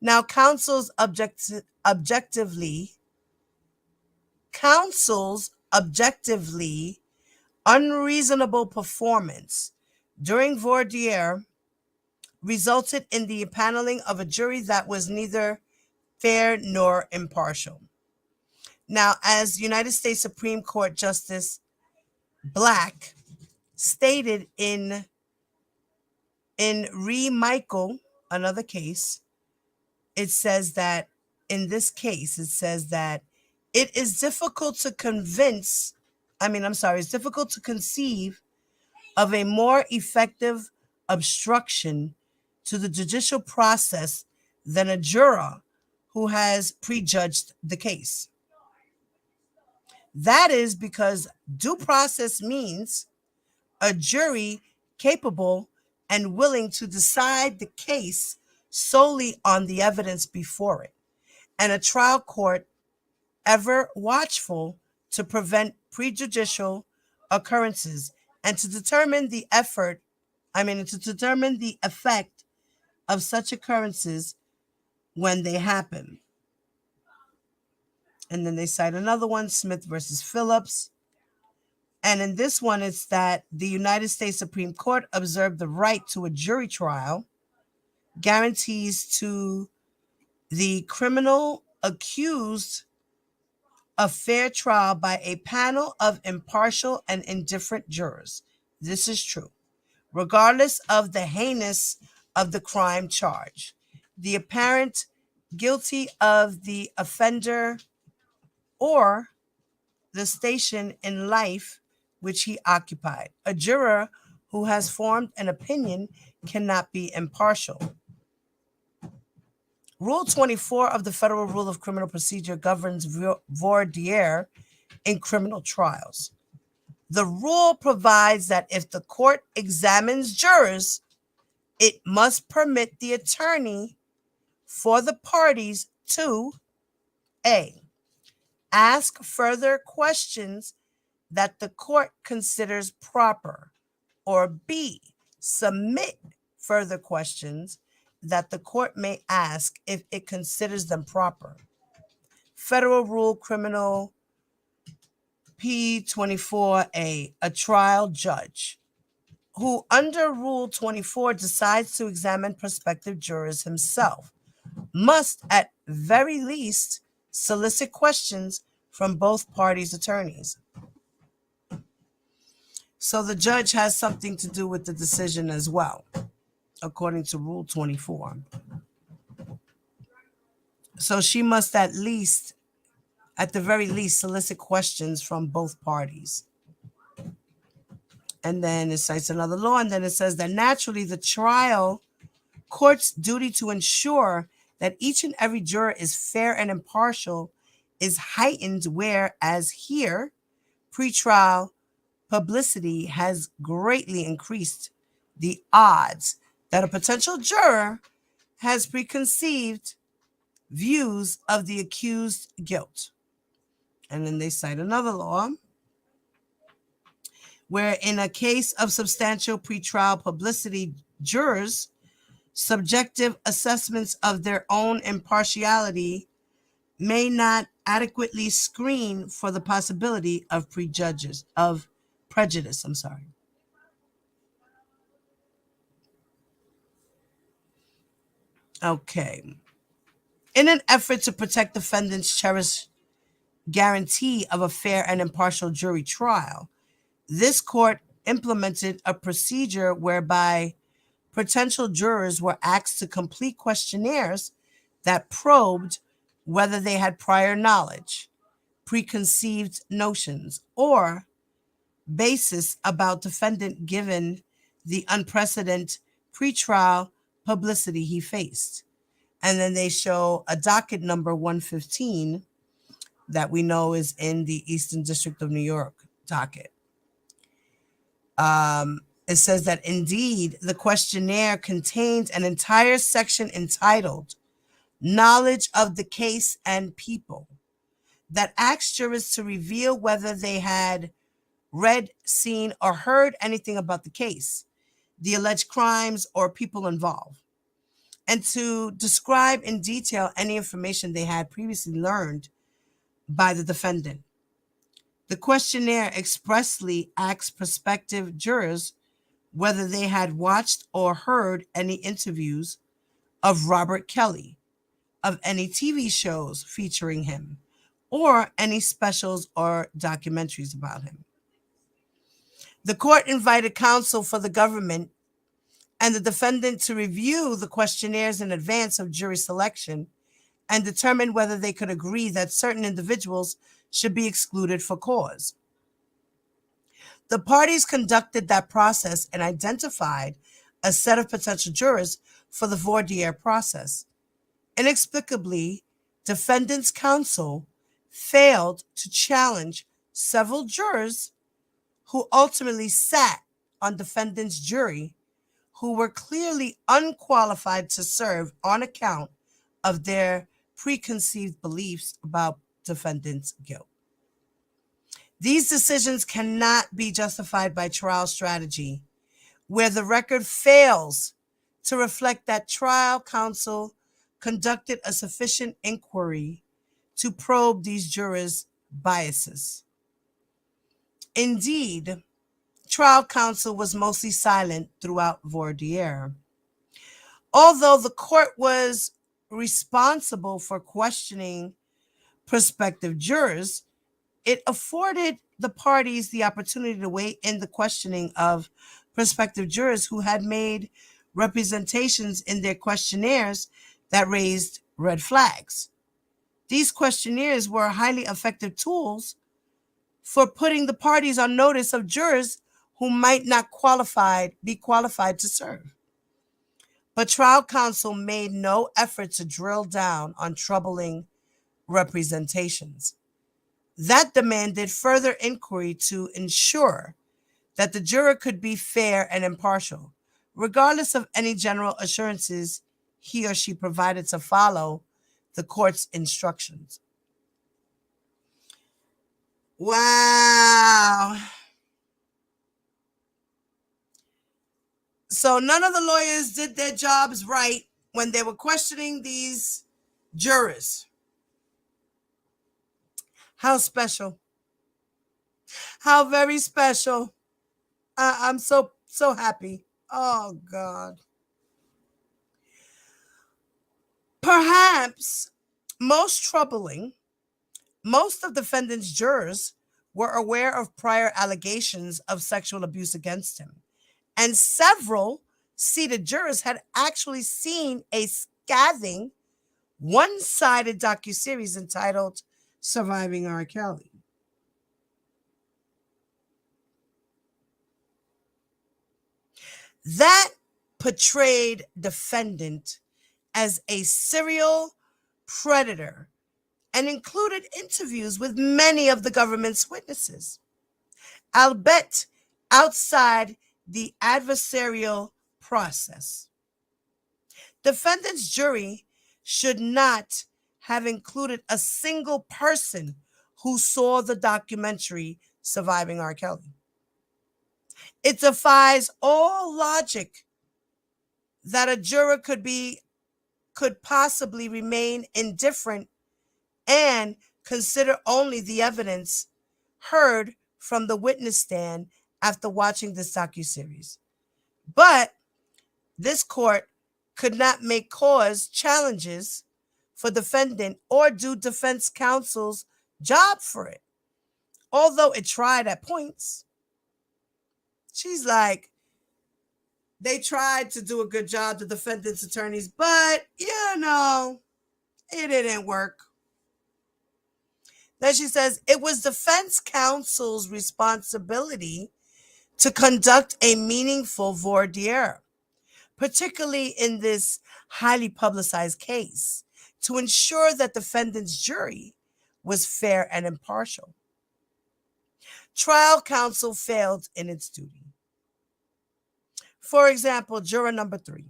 [SPEAKER 4] Now, counsel's objectively unreasonable performance during voir dire resulted in the impaneling of a jury that was neither fair nor impartial. Now, as United States Supreme Court Justice Black stated in Michael, another case, it says that in this case, it says that it is difficult to it's difficult to conceive of a more effective obstruction to the judicial process than a juror who has prejudged the case. That is because due process means a jury capable and willing to decide the case solely on the evidence before it, and a trial court ever watchful to prevent prejudicial occurrences and to determine the effect of such occurrences when they happen. And then they cite another one, Smith versus Phillips. And in this one, it's that the United States Supreme Court observed the right to a jury trial guarantees to the criminal accused a fair trial by a panel of impartial and indifferent jurors. This is true, regardless of the heinous of the crime charge, the apparent guilty of the offender, or the station in life which he occupied. A juror who has formed an opinion cannot be impartial. Rule 24 of the Federal Rule of Criminal Procedure governs voir dire in criminal trials. The rule provides that if the court examines jurors, it must permit the attorney for the parties to A, ask further questions that the court considers proper, or B, submit further questions that the court may ask if it considers them proper. Federal Rule Criminal P24A, a trial judge who under Rule 24 decides to examine prospective jurors himself must at very least solicit questions from both parties' attorneys. So the judge has something to do with the decision as well, according to Rule 24. So she must at the very least, solicit questions from both parties. And then it cites another law, and then it says that naturally the trial court's duty to ensure that each and every juror is fair and impartial is heightened, whereas here, pretrial publicity has greatly increased the odds that a potential juror has preconceived views of the accused's guilt. And then they cite another law where in a case of substantial pretrial publicity, jurors' subjective assessments of their own impartiality may not adequately screen for the possibility of prejudice. Okay. In an effort to protect defendants' cherished guarantee of a fair and impartial jury trial, this court implemented a procedure whereby potential jurors were asked to complete questionnaires that probed whether they had prior knowledge, preconceived notions, or basis about defendant given the unprecedented pretrial publicity he faced. And then they show a docket number 115 that we know is in the Eastern District of New York docket. It says that indeed the questionnaire contains an entire section entitled Knowledge of the Case and People that asks jurors to reveal whether they had read, seen, or heard anything about the case, the alleged crimes, or people involved, and to describe in detail any information they had previously learned by the defendant. The questionnaire expressly asks prospective jurors whether they had watched or heard any interviews of Robert Kelly, of any TV shows featuring him, or any specials or documentaries about him. The court invited counsel for the government and the defendant to review the questionnaires in advance of jury selection and determine whether they could agree that certain individuals should be excluded for cause. The parties conducted that process and identified a set of potential jurors for the voir dire process. Inexplicably, defendant's counsel failed to challenge several jurors who ultimately sat on defendant's jury, who were clearly unqualified to serve on account of their preconceived beliefs about defendant's guilt. These decisions cannot be justified by trial strategy, where the record fails to reflect that trial counsel conducted a sufficient inquiry to probe these jurors' biases. Indeed, trial counsel was mostly silent throughout voir dire. Although the court was responsible for questioning prospective jurors, it afforded the parties the opportunity to weigh in the questioning of prospective jurors who had made representations in their questionnaires that raised red flags. These questionnaires were highly effective tools for putting the parties on notice of jurors who might not be qualified to serve. But trial counsel made no effort to drill down on troubling representations. That demanded further inquiry to ensure that the juror could be fair and impartial, regardless of any general assurances he or she provided to follow the court's instructions. Wow. So none of the lawyers did their jobs right when they were questioning these jurors. How special. How very special. I'm so happy. Oh, God. Perhaps most troubling, most of defendant's jurors were aware of prior allegations of sexual abuse against him, and several seated jurors had actually seen a scathing, one-sided docuseries entitled Surviving R. Kelly. That portrayed defendant as a serial predator and included interviews with many of the government's witnesses, albeit outside the adversarial process. Defendant's jury should not have included a single person who saw the documentary Surviving R. Kelly. It defies all logic that a juror could possibly remain indifferent and consider only the evidence heard from the witness stand after watching this docuseries. But this court could not make cause challenges for defendant or do defense counsel's job for it, although it tried at points. She's like, they tried to do a good job, the defendant's attorneys, but, it didn't work. Then she says, it was defense counsel's responsibility to conduct a meaningful voir dire, particularly in this highly publicized case, to ensure that defendant's jury was fair and impartial. Trial counsel failed in its duty. For example, juror number 3.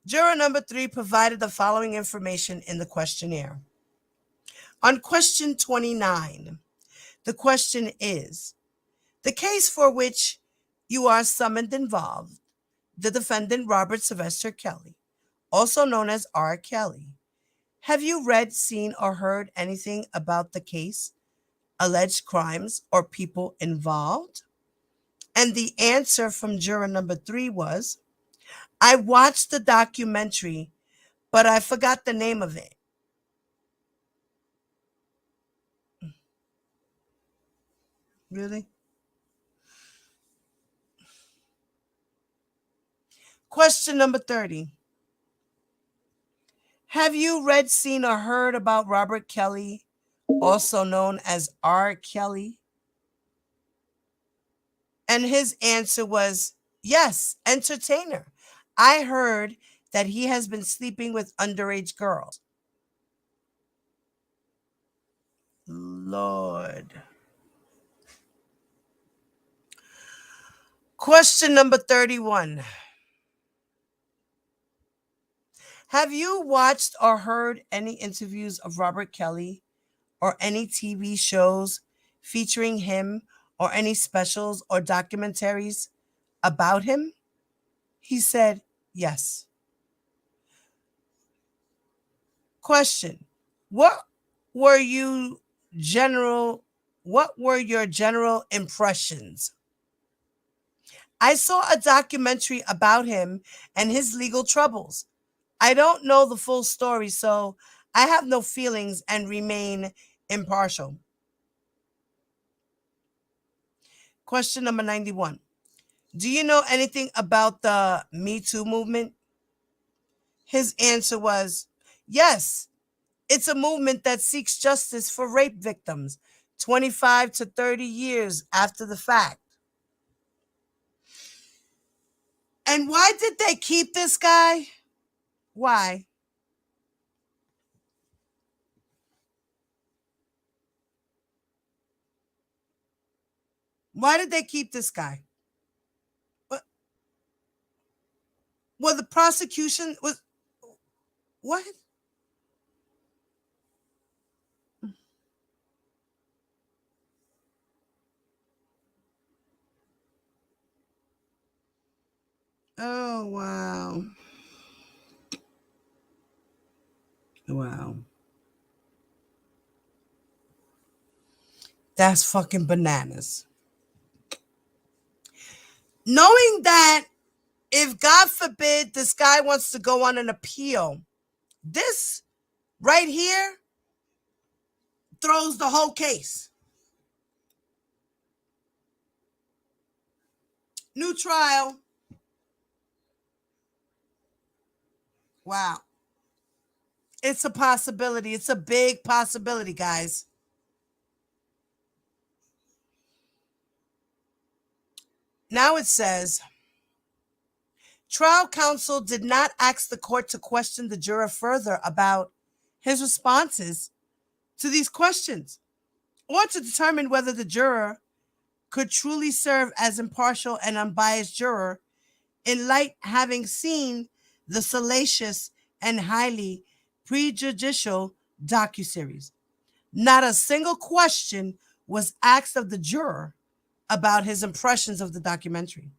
[SPEAKER 4] Juror number 3 provided the following information in the questionnaire. On question 29, the question is, the case for which you are summoned involved the defendant Robert Sylvester Kelly, also known as R. Kelly. Have you read, seen, or heard anything about the case, alleged crimes, or people involved? And the answer from juror number 3 was, I watched the documentary, but I forgot the name of it. Really? Question number 30. Have you read, seen, or heard about Robert Kelly, also known as R. Kelly? And his answer was, yes, entertainer. I heard that he has been sleeping with underage girls. Lord. Question number 31. Have you watched or heard any interviews of Robert Kelly or any TV shows featuring him or any specials or documentaries about him? He said, yes. Question. What were your general impressions? I saw a documentary about him and his legal troubles. I don't know the full story, so I have no feelings and remain impartial. Question number 91. Do you know anything about the Me Too movement? His answer was, yes, it's a movement that seeks justice for rape victims 25 to 30 years after the fact. And why did they keep this guy? Why? Why did they keep this guy? Well, the prosecution was... What? Oh, wow. Wow. That's fucking bananas. Knowing that if, God forbid, this guy wants to go on an appeal, this right here throws the whole case. New trial. Wow. It's a possibility. It's a big possibility, guys. Now it says, trial counsel did not ask the court to question the juror further about his responses to these questions or to determine whether the juror could truly serve as impartial and unbiased juror in light having seen the salacious and highly prejudicial docuseries. Not a single question was asked of the juror about his impressions of the documentary,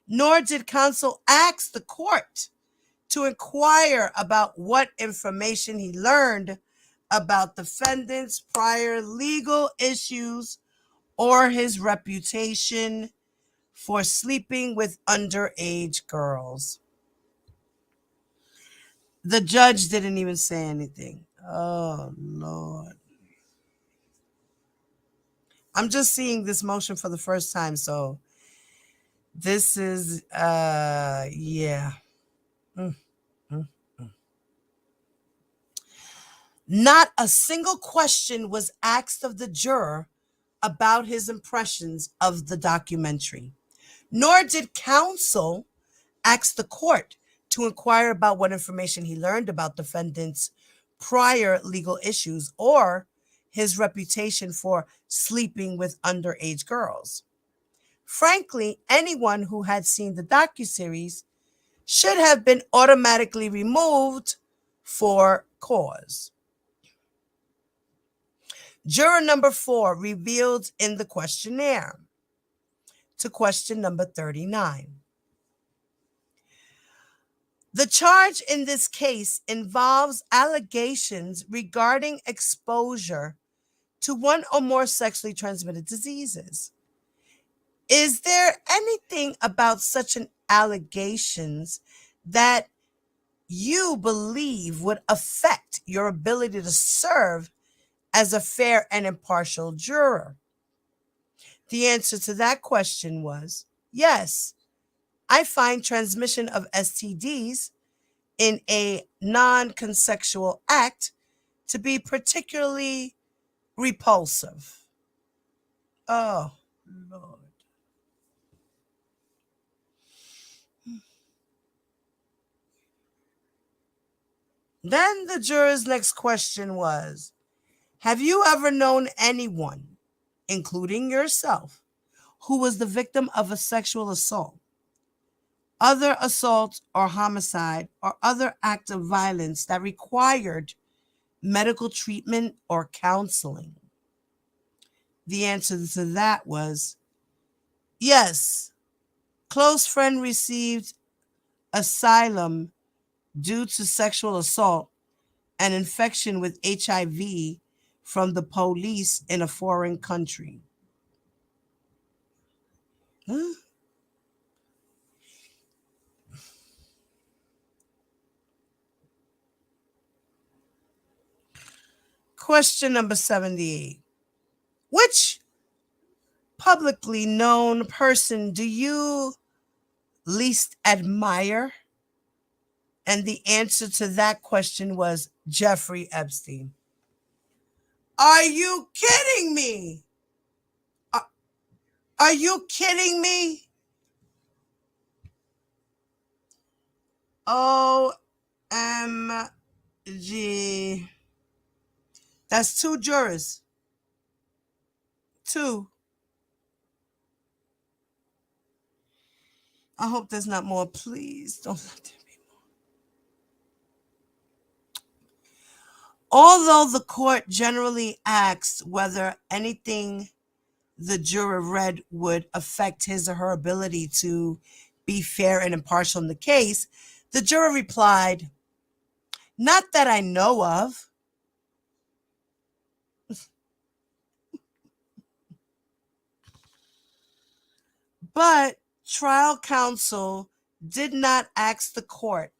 [SPEAKER 4] nor did counsel ask the court to inquire about what information he learned about defendant's prior legal issues or his reputation for sleeping with underage girls. The judge didn't even say anything. Oh, Lord. I'm just seeing this motion for the first time, so this is, yeah. Not a single question was asked of the juror about his impressions of the documentary, nor did counsel ask the court to inquire about what information he learned about defendant's prior legal issues or his reputation for sleeping with underage girls. Frankly, anyone who had seen the docuseries should have been automatically removed for cause. Juror number 4 revealed in the questionnaire to question number 39. The charge in this case involves allegations regarding exposure to one or more sexually transmitted diseases. Is there anything about such an allegations that you believe would affect your ability to serve as a fair and impartial juror? The answer to that question was yes. I find transmission of STDs in a non-consensual act to be particularly repulsive. Oh, Lord. Then the juror's next question was, have you ever known anyone, including yourself, who was the victim of a sexual assault, other assault or homicide, or other act of violence that required medical treatment or counseling? The answer to that was yes. Close friend received asylum due to sexual assault an infection with HIV from the police in a foreign country? Huh? Question number 78. Which publicly known person do you least admire? And the answer to that question was Jeffrey Epstein. Are you kidding me? Are you kidding me? OMG. That's 2 jurors. 2. I hope there's not more. Please don't let there be more. Although the court generally asks whether anything the juror read would affect his or her ability to be fair and impartial in the case, the juror replied, "Not that I know of." But trial counsel did not ask the court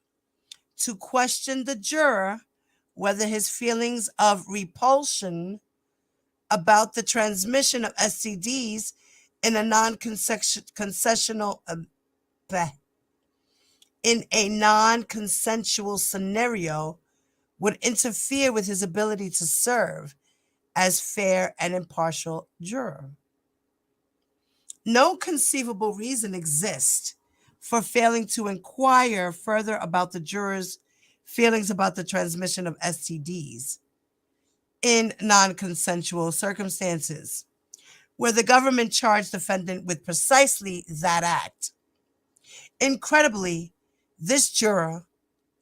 [SPEAKER 4] to question the juror whether his feelings of repulsion about the transmission of STDs in a non-consensual scenario would interfere with his ability to serve as fair and impartial juror. No conceivable reason exists for failing to inquire further about the juror's feelings about the transmission of STDs in non-consensual circumstances, where the government charged the defendant with precisely that act. Incredibly, this juror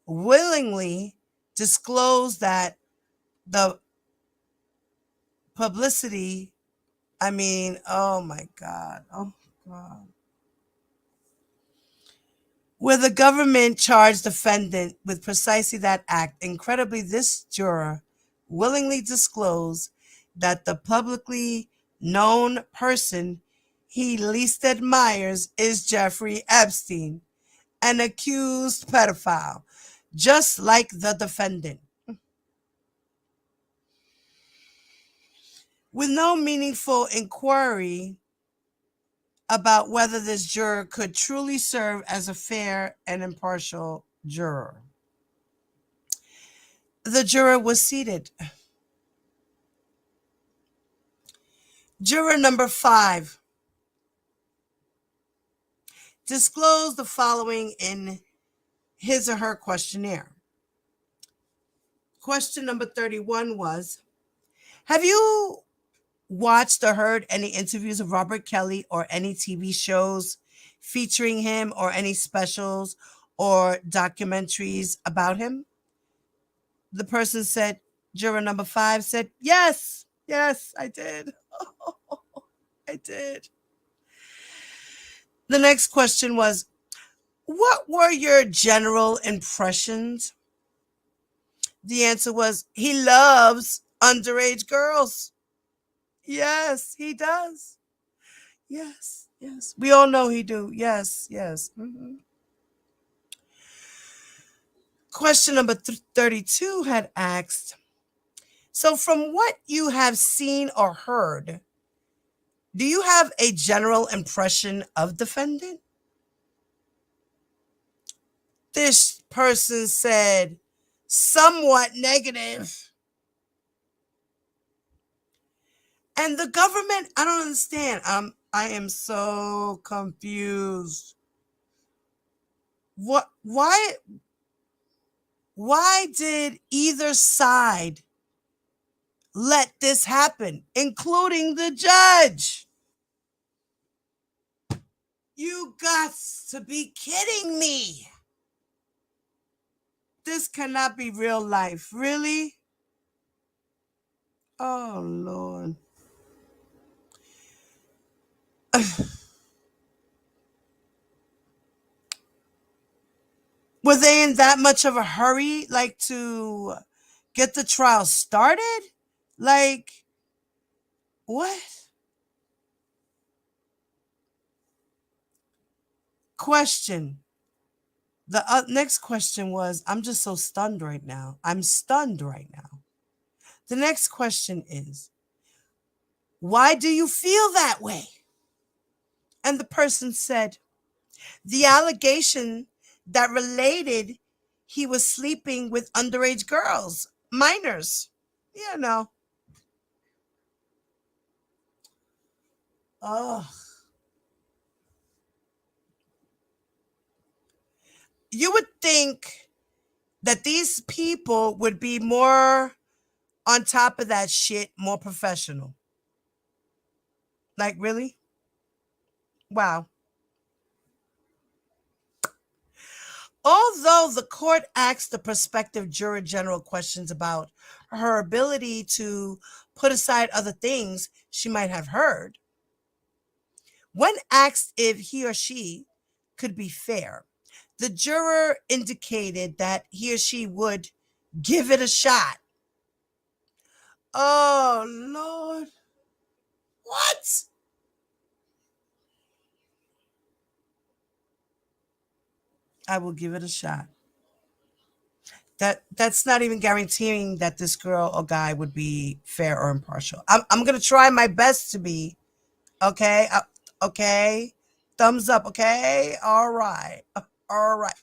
[SPEAKER 4] willingly disclosed that the publicity, oh my God. Where the government charged the defendant with precisely that act, incredibly, this juror willingly disclosed that the publicly known person he least admires is Jeffrey Epstein, an accused pedophile, just like the defendant. With no meaningful inquiry about whether this juror could truly serve as a fair and impartial juror, the juror was seated. Juror number 5 disclosed the following in his or her questionnaire. Question number 31 was, have you watched or heard any interviews of Robert Kelly or any TV shows featuring him or any specials or documentaries about him? The person said, juror number 5 said, yes, I did. I did. The next question was, what were your general impressions? The answer was, he loves underage girls. Yes, he does. Yes. We all know he do. Yes. Mm-hmm. Question number 32 had asked, so from what you have seen or heard, do you have a general impression of defendant? This person said, somewhat negative. And the government, I don't understand. I am so confused. Why did either side let this happen, including the judge? You got to be kidding me. This cannot be real life. Really? Oh, Lord. Were they in that much of a hurry, like to get the trial started? Like, what? Question. The next question was, I'm just so stunned right now. I'm stunned right now. The next question is, why do you feel that way? And the person said, the allegation that related he was sleeping with underage girls, minors. You know. Oh. You would think that these people would be more on top of that shit, more professional. Like, really? Wow. Although the court asked the prospective juror general questions about her ability to put aside other things she might have heard, when asked if he or she could be fair, the juror indicated that he or she would give it a shot. Oh, Lord. What? I will give it a shot. That's not even guaranteeing that this girl or guy would be fair or impartial. I'm going to try my best to be. Okay? Okay? Thumbs up, okay? All right. All right.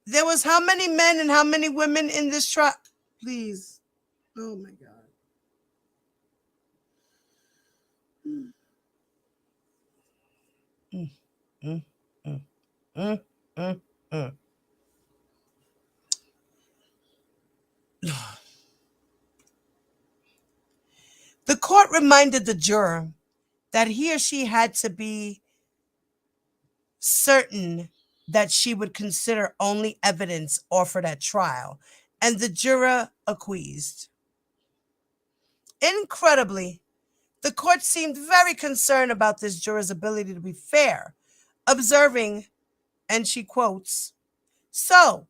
[SPEAKER 4] There was how many men and how many women in this trial? Please. Oh, my God. Mm, mm, mm, mm, mm, mm. The court reminded the juror that he or she had to be certain that she would consider only evidence offered at trial, and the juror acquiesced. Incredibly, the court seemed very concerned about this juror's ability to be fair, observing, and she quotes, "So,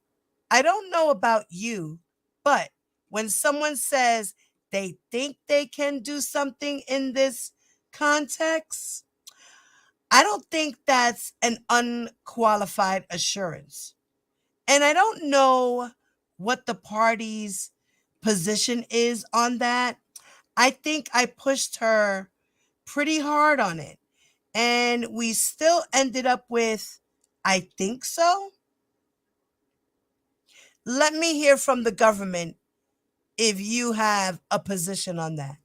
[SPEAKER 4] I don't know about you, but when someone says they think they can do something in this context, I don't think that's an unqualified assurance. And I don't know what the party's position is on that. I think I pushed her pretty hard on it. And we still ended up with, I think so. Let me hear from the government if you have a position on that."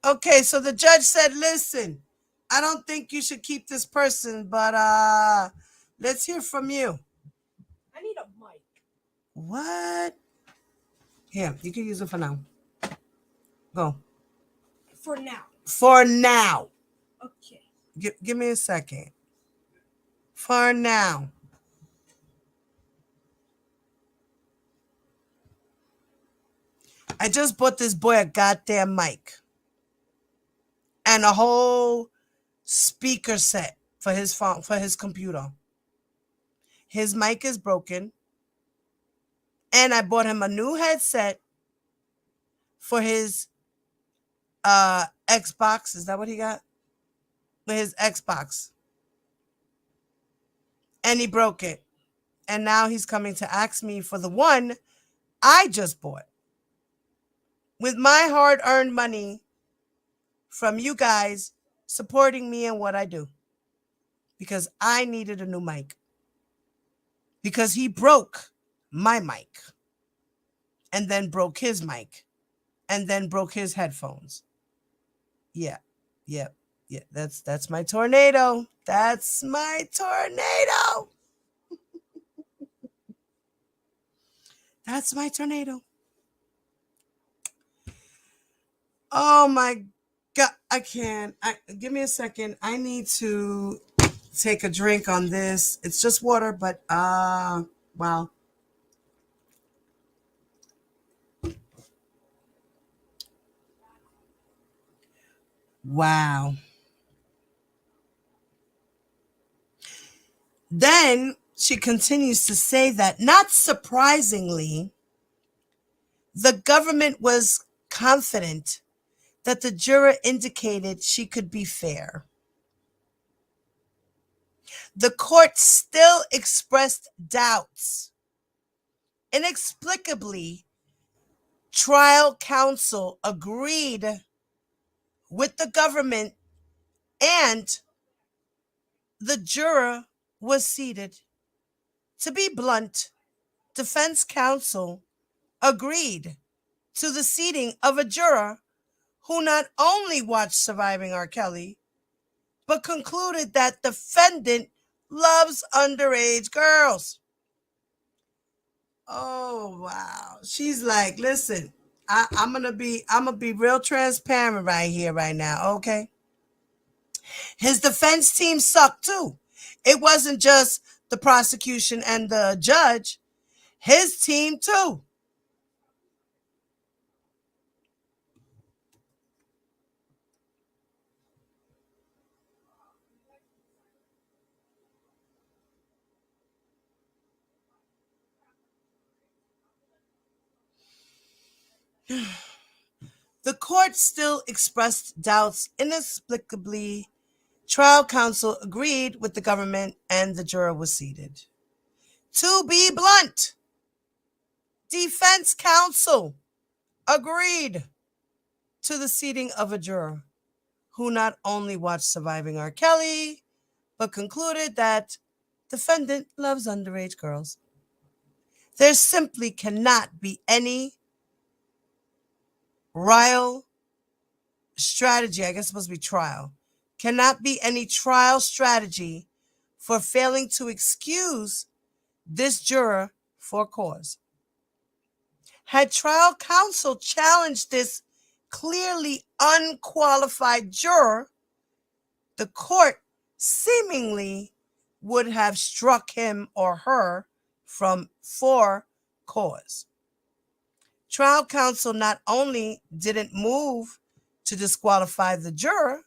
[SPEAKER 4] Okay, so the judge said, listen, I don't think you should keep this person, but let's hear from you.
[SPEAKER 5] I need a mic.
[SPEAKER 4] What? Here, you can use it for now. Go.
[SPEAKER 5] For now.
[SPEAKER 4] For now.
[SPEAKER 5] Okay.
[SPEAKER 4] Give me a second. For now. I just bought this boy a goddamn mic and a whole speaker set for his phone, for his computer. His mic is broken. And I bought him a new headset for his Xbox. Is that what he got? For his Xbox. And he broke it. And now he's coming to ask me for the one I just bought. With my hard-earned money from you guys supporting me in what I do. Because I needed a new mic. Because he broke my mic. And then broke his mic. And then broke his headphones. Yeah. That's my tornado. That's my tornado. That's my tornado. Oh my God. I can't. Give me a second. I need to take a drink on this. It's just water, but wow. Wow. Then she continues to say that, not surprisingly, the government was confident that the juror indicated she could be fair. The court still expressed doubts. Inexplicably, trial counsel agreed with the government and the juror was seated. To be blunt, defense counsel agreed to the seating of a juror who not only watched Surviving R. Kelly, but concluded that defendant loves underage girls. Oh wow. She's like, listen, I'm gonna be real transparent right here, right now, okay? His defense team sucked too. It wasn't just the prosecution and the judge, his team too. The court still expressed doubts. Inexplicably, trial counsel agreed with the government and the juror was seated. To be blunt, defense counsel agreed to the seating of a juror who not only watched Surviving R. Kelly, but concluded that defendant loves underage girls. There simply cannot be any trial strategy, I guess it's supposed to be trial, cannot be any trial strategy for failing to excuse this juror for cause. Had trial counsel challenged this clearly unqualified juror, the court seemingly would have struck him or her for cause. Trial counsel not only didn't move to disqualify the juror,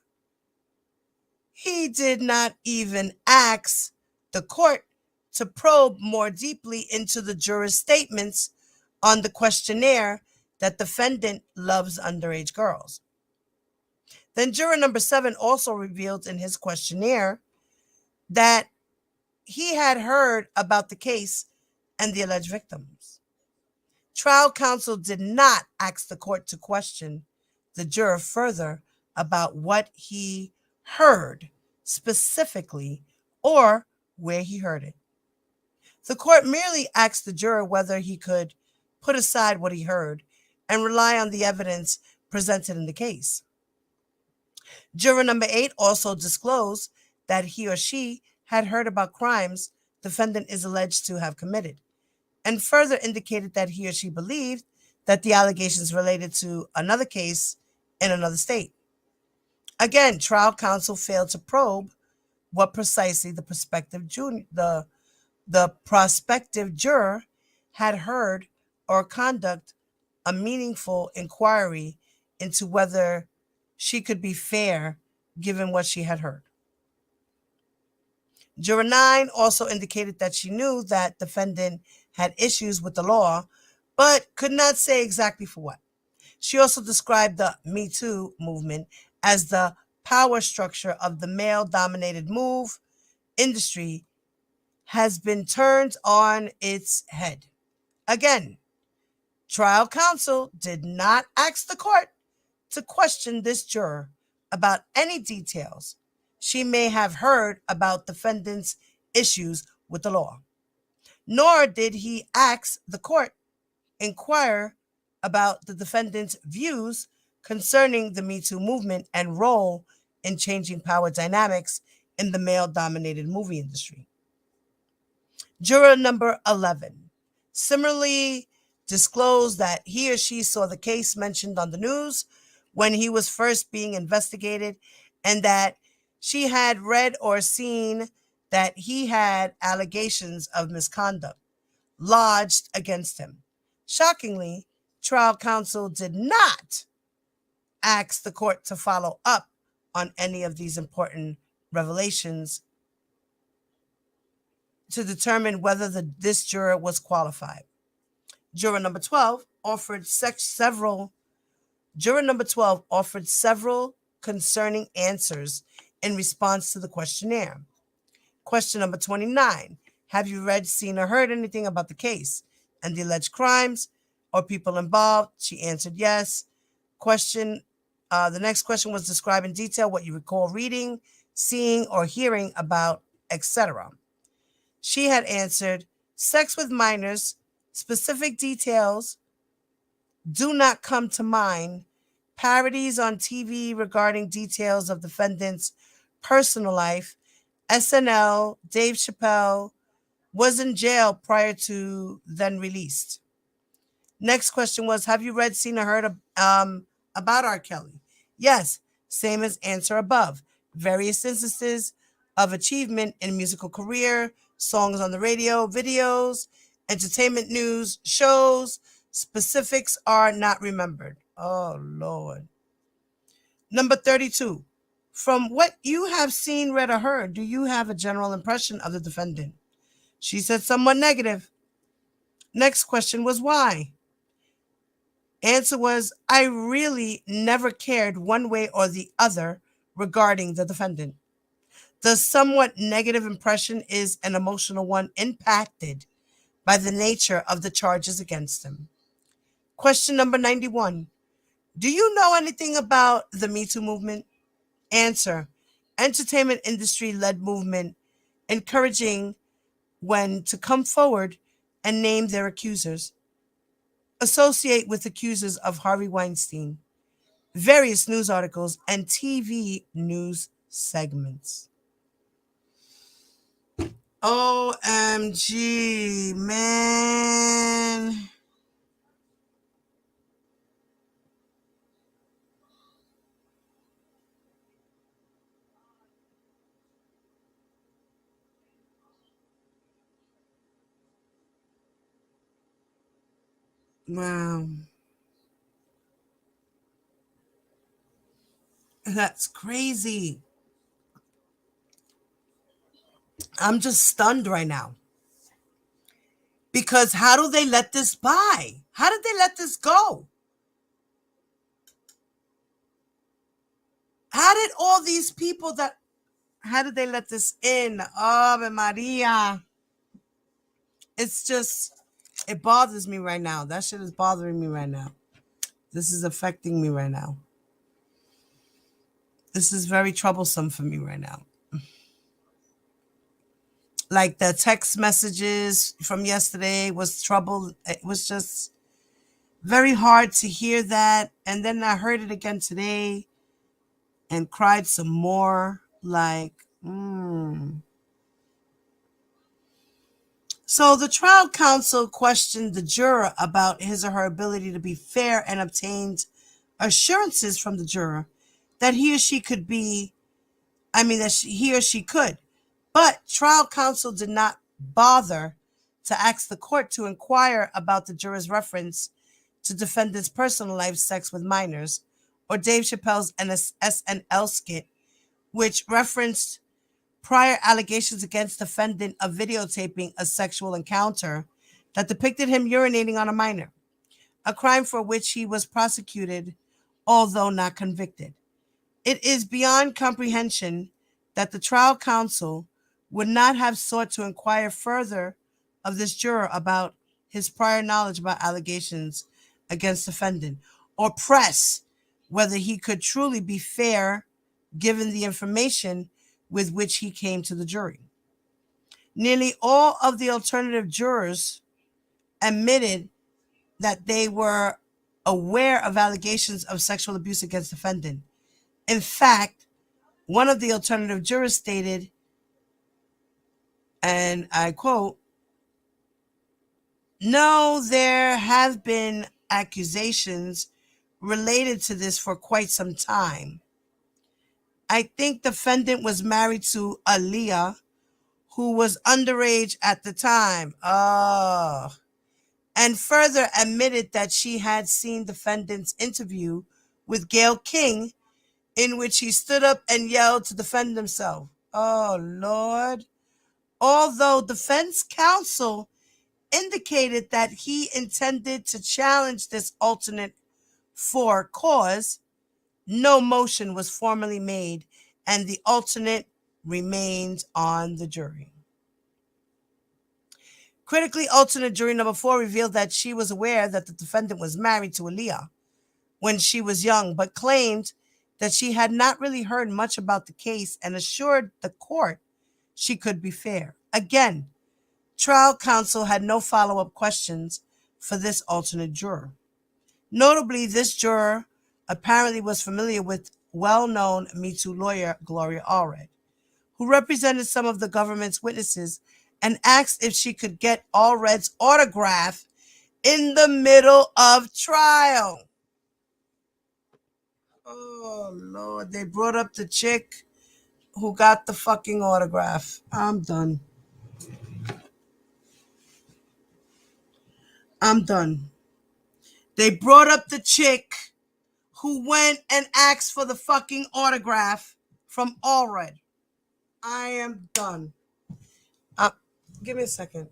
[SPEAKER 4] he did not even ask the court to probe more deeply into the juror's statements on the questionnaire that defendant loves underage girls. Then juror number 7 also revealed in his questionnaire that he had heard about the case and the alleged victims. Trial counsel did not ask the court to question the juror further about what he heard specifically or where he heard it. The court merely asked the juror whether he could put aside what he heard and rely on the evidence presented in the case. Juror number 8 also disclosed that he or she had heard about crimes defendant is alleged to have committed, and further indicated that he or she believed that the allegations related to another case in another state. Again, trial counsel failed to probe what precisely the prospective juror had heard or conduct a meaningful inquiry into whether she could be fair given what she had heard. Juror 9 also indicated that she knew that defendant had issues with the law, but could not say exactly for what. She also described the Me Too movement as the power structure of the male-dominated industry has been turned on its head. Again, trial counsel did not ask the court to question this juror about any details she may have heard about defendant's issues with the law. Nor did he ask the court inquire about the defendant's views concerning the Me Too movement and role in changing power dynamics in the male-dominated movie industry. Juror number 11 similarly disclosed that he or she saw the case mentioned on the news when he was first being investigated, and that she had read or seen that he had allegations of misconduct lodged against him. Shockingly, trial counsel did not ask the court to follow up on any of these important revelations. to determine whether this juror was qualified. Juror number 12 offered several concerning answers in response to the questionnaire. Question number 29. Have you read, seen, or heard anything about the case and the alleged crimes or people involved? She answered yes. The next question was describe in detail what you recall reading, seeing, or hearing about, etc. She had answered, sex with minors, specific details do not come to mind. Parodies on TV regarding details of defendant's personal life. SNL, Dave Chappelle was in jail prior to then released. Next question was, have you read, seen, or heard about R. Kelly? Yes, same as answer above. Various instances of achievement in musical career, songs on the radio, videos, entertainment news, shows. Specifics are not remembered. Oh, Lord. Number 32. From what you have seen, read, or heard, do you have a general impression of the defendant? She said somewhat negative. Next question was why? Answer was, I really never cared one way or the other regarding the defendant. The somewhat negative impression is an emotional one impacted by the nature of the charges against him. Question number 91. Do you know anything about the Me Too movement? Answer. Entertainment industry-led movement encouraging when to come forward and name their accusers. Associate with accusers of Harvey Weinstein. Various news articles and TV news segments. OMG, man. Wow. That's crazy. I'm just stunned right now. Because how do they let this by? How did they let this go? How did all these people how did they let this in? Ave Maria. It's just, it bothers me right now. That shit is bothering me right now. This is affecting me right now. This is very troublesome for me right now. Like the text messages from yesterday was trouble. It was just very hard to hear that. And then I heard it again today and cried some more. Like, So the trial counsel questioned the juror about his or her ability to be fair and obtained assurances from the juror that he or she could. But trial counsel did not bother to ask the court to inquire about the juror's reference to defendant's personal life, sex with minors, or Dave Chappelle's SNL skit, which referenced prior allegations against defendant of videotaping a sexual encounter that depicted him urinating on a minor, a crime for which he was prosecuted, although not convicted. It is beyond comprehension that the trial counsel would not have sought to inquire further of this juror about his prior knowledge about allegations against defendant, or press whether he could truly be fair given the information with which he came to the jury. Nearly all of the alternative jurors admitted that they were aware of allegations of sexual abuse against defendant. In fact, one of the alternative jurors stated, and I quote, "No, there have been accusations related to this for quite some time. I think defendant was married to Aaliyah, who was underage at the time." And further admitted that she had seen defendant's interview with Gayle King, in which he stood up and yelled to defend himself. Oh, Lord. Although defense counsel indicated that he intended to challenge this alternate for cause, no motion was formally made, and the alternate remained on the jury. Critically, alternate jury number 4 revealed that she was aware that the defendant was married to Aaliyah when she was young, but claimed that she had not really heard much about the case and assured the court she could be fair. Again, trial counsel had no follow-up questions for this alternate juror. Notably, this juror apparently was familiar with well-known Me Too lawyer Gloria Allred, who represented some of the government's witnesses, and asked if she could get Allred's autograph in the middle of trial. Oh, Lord. They brought up the chick who got the fucking autograph. I'm done. They brought up the chick who went and asked for the fucking autograph from Allred. I am done. Give me a second.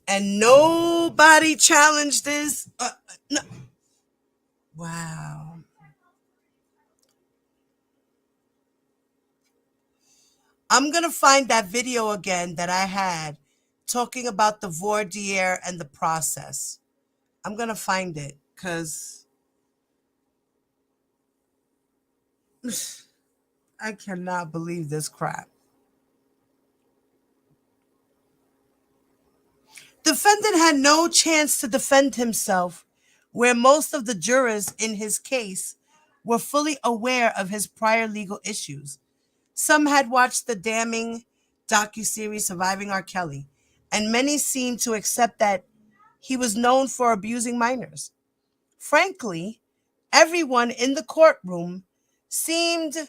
[SPEAKER 4] And nobody challenged this. No. Wow. I'm going to find that video again that I had talking about the voir dire and the process. I'm going to find it because I cannot believe this crap. Defendant had no chance to defend himself, where most of the jurors in his case were fully aware of his prior legal issues. Some had watched the damning docuseries Surviving R. Kelly, and many seemed to accept that he was known for abusing minors. Frankly, everyone in the courtroom seemed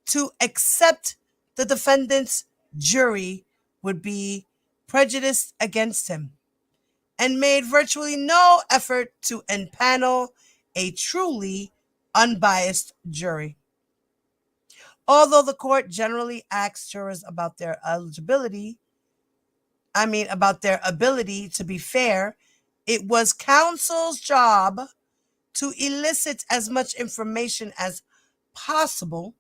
[SPEAKER 4] to accept the defendant's jury would be prejudiced against him, and made virtually no effort to empanel a truly unbiased jury. Although the court generally asks jurors about their ability to be fair, it was counsel's job to elicit as much information as possible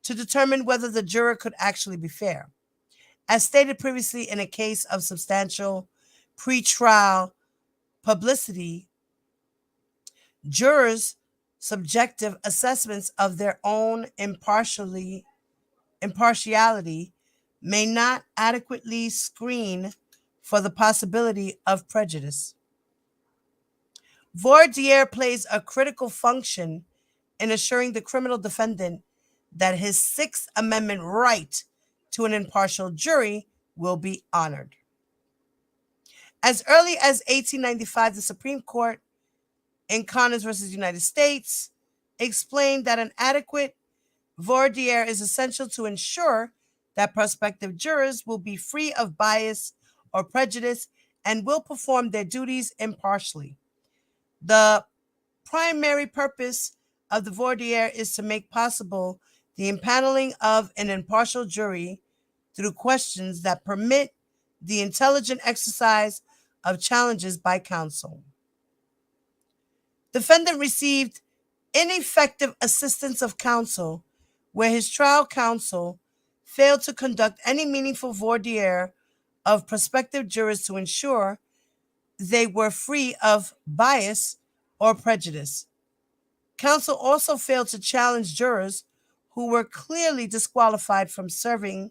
[SPEAKER 4] to determine whether the juror could actually be fair. As stated previously, in a case of substantial pretrial publicity, jurors' subjective assessments of their own impartiality may not adequately screen for the possibility of prejudice. Voir dire plays a critical function in assuring the criminal defendant that his Sixth Amendment right to an impartial jury will be honored. As early as 1895, the Supreme Court in Connors v. United States explained that an adequate voir dire is essential to ensure that prospective jurors will be free of bias or prejudice and will perform their duties impartially. The primary purpose of the voir dire is to make possible the impaneling of an impartial jury through questions that permit the intelligent exercise of challenges by counsel. Defendant received ineffective assistance of counsel where his trial counsel failed to conduct any meaningful voir dire of prospective jurors to ensure they were free of bias or prejudice. Counsel also failed to challenge jurors who were clearly disqualified from serving,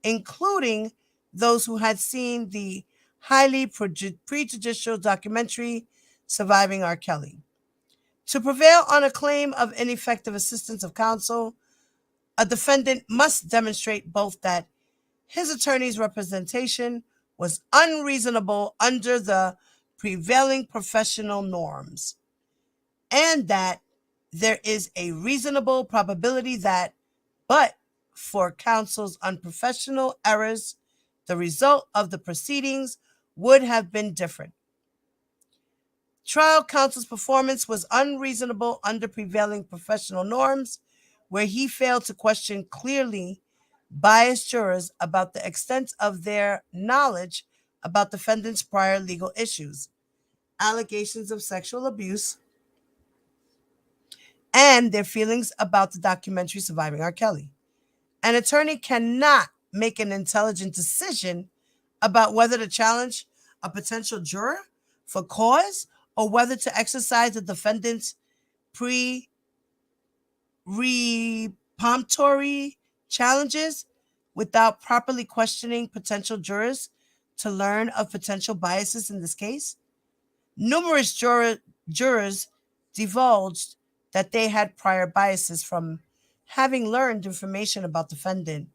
[SPEAKER 4] including those who had seen the highly prejudicial documentary Surviving R. Kelly. To prevail on a claim of ineffective assistance of counsel, a defendant must demonstrate both that his attorney's representation was unreasonable under the prevailing professional norms, and that there is a reasonable probability that, but for counsel's unprofessional errors, the result of the proceedings would have been different. Trial counsel's performance was unreasonable under prevailing professional norms, where he failed to question clearly biased jurors about the extent of their knowledge about defendants' prior legal issues, allegations of sexual abuse, and their feelings about the documentary Surviving R. Kelly. An attorney cannot make an intelligent decision about whether to challenge a potential juror for cause or whether to exercise the defendant's preemptory challenges without properly questioning potential jurors to learn of potential biases in this case. Numerous jurors divulged that they had prior biases from having learned information about defendant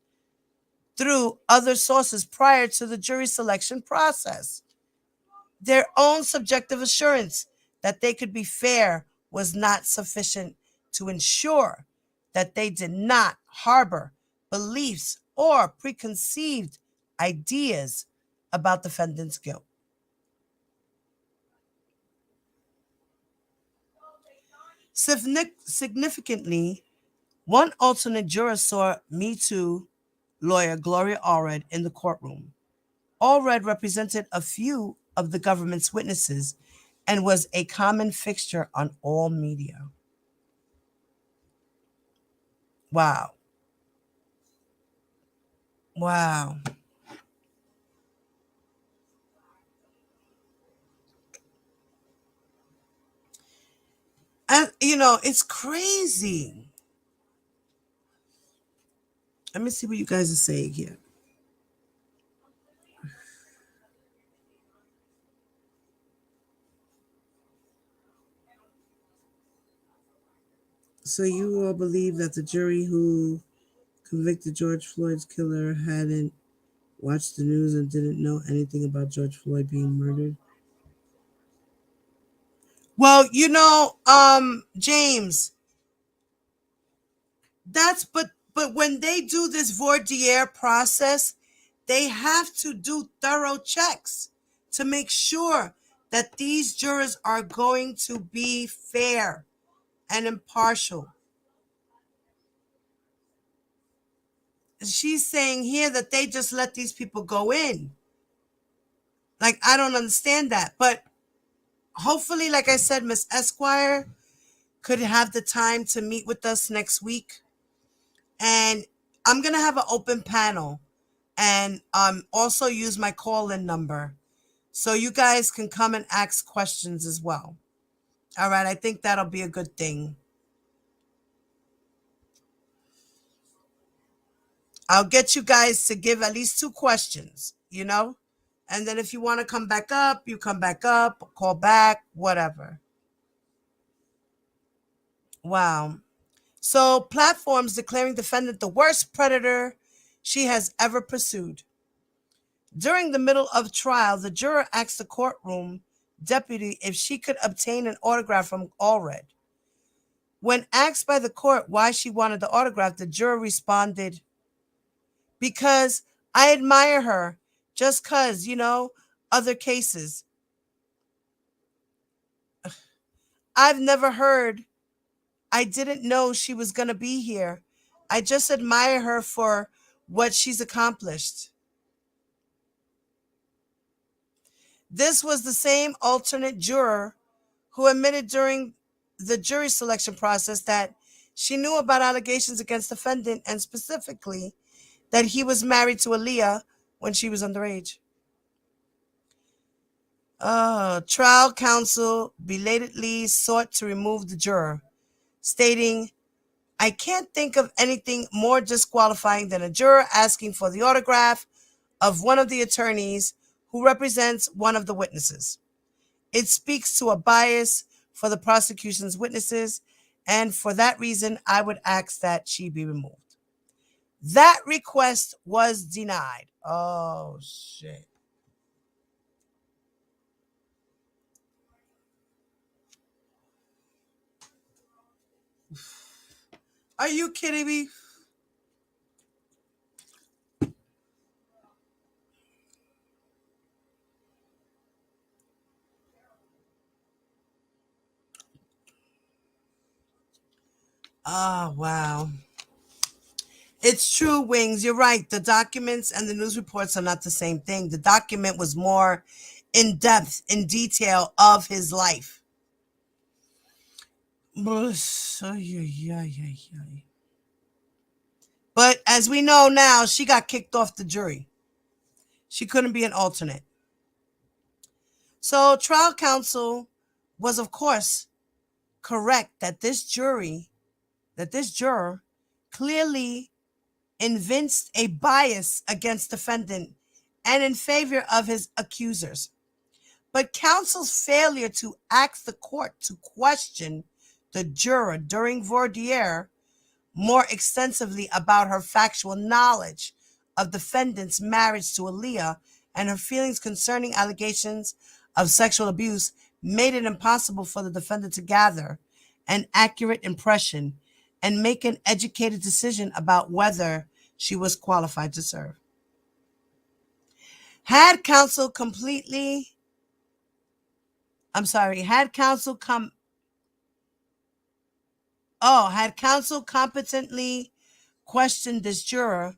[SPEAKER 4] through other sources prior to the jury selection process. Their own subjective assurance that they could be fair was not sufficient to ensure that they did not harbor beliefs or preconceived ideas about defendant's guilt. Significantly, one alternate juror saw Me Too lawyer Gloria Allred in the courtroom. Allred represented a few of the government's witnesses and was a common fixture on all media. Wow. Wow. And, it's crazy. Let me see what you guys are saying here. So you all believe that the jury who convicted George Floyd's killer hadn't watched the news and didn't know anything about George Floyd being murdered? Well, James, but when they do this voir dire process, they have to do thorough checks to make sure that these jurors are going to be fair and impartial. She's saying here that they just let these people go in. Like, I don't understand that. But hopefully, like I said, Miss Esquire could have the time to meet with us next week. And I'm going to have an open panel and also use my call-in number so you guys can come and ask questions as well. All right, I think that'll be a good thing. I'll get you guys to give at least 2 questions, and then if you want to come back up, you come back up, call back, whatever. Wow. So platforms declaring defendant the worst predator she has ever pursued. During the middle of trial, the juror asked the courtroom deputy if she could obtain an autograph from Allred. When asked by the court why she wanted the autograph, the juror responded, "Because I admire her, just 'cause, other cases. I've never heard. I didn't know she was going to be here. I just admire her for what she's accomplished." This was the same alternate juror who admitted during the jury selection process that she knew about allegations against the defendant and specifically that he was married to Aaliyah when she was underage. Trial counsel belatedly sought to remove the juror, stating, "I can't think of anything more disqualifying than a juror asking for the autograph of one of the attorneys who represents one of the witnesses. It speaks to a bias for the prosecution's witnesses, and for that reason, I would ask that she be removed." That request was denied. Oh, shit. Are you kidding me? Oh, wow. It's true, Wings. You're right. The documents and the news reports are not the same thing. The document was more in depth, in detail of his life. But as we know now, she got kicked off the jury. She couldn't be an alternate. So trial counsel was, of course, correct that this juror clearly evinced a bias against defendant and in favor of his accusers. But counsel's failure to ask the court to question the juror during voir dire more extensively about her factual knowledge of defendant's marriage to Aaliyah and her feelings concerning allegations of sexual abuse made it impossible for the defendant to gather an accurate impression and make an educated decision about whether she was qualified to serve. Had counsel completely competently questioned this juror,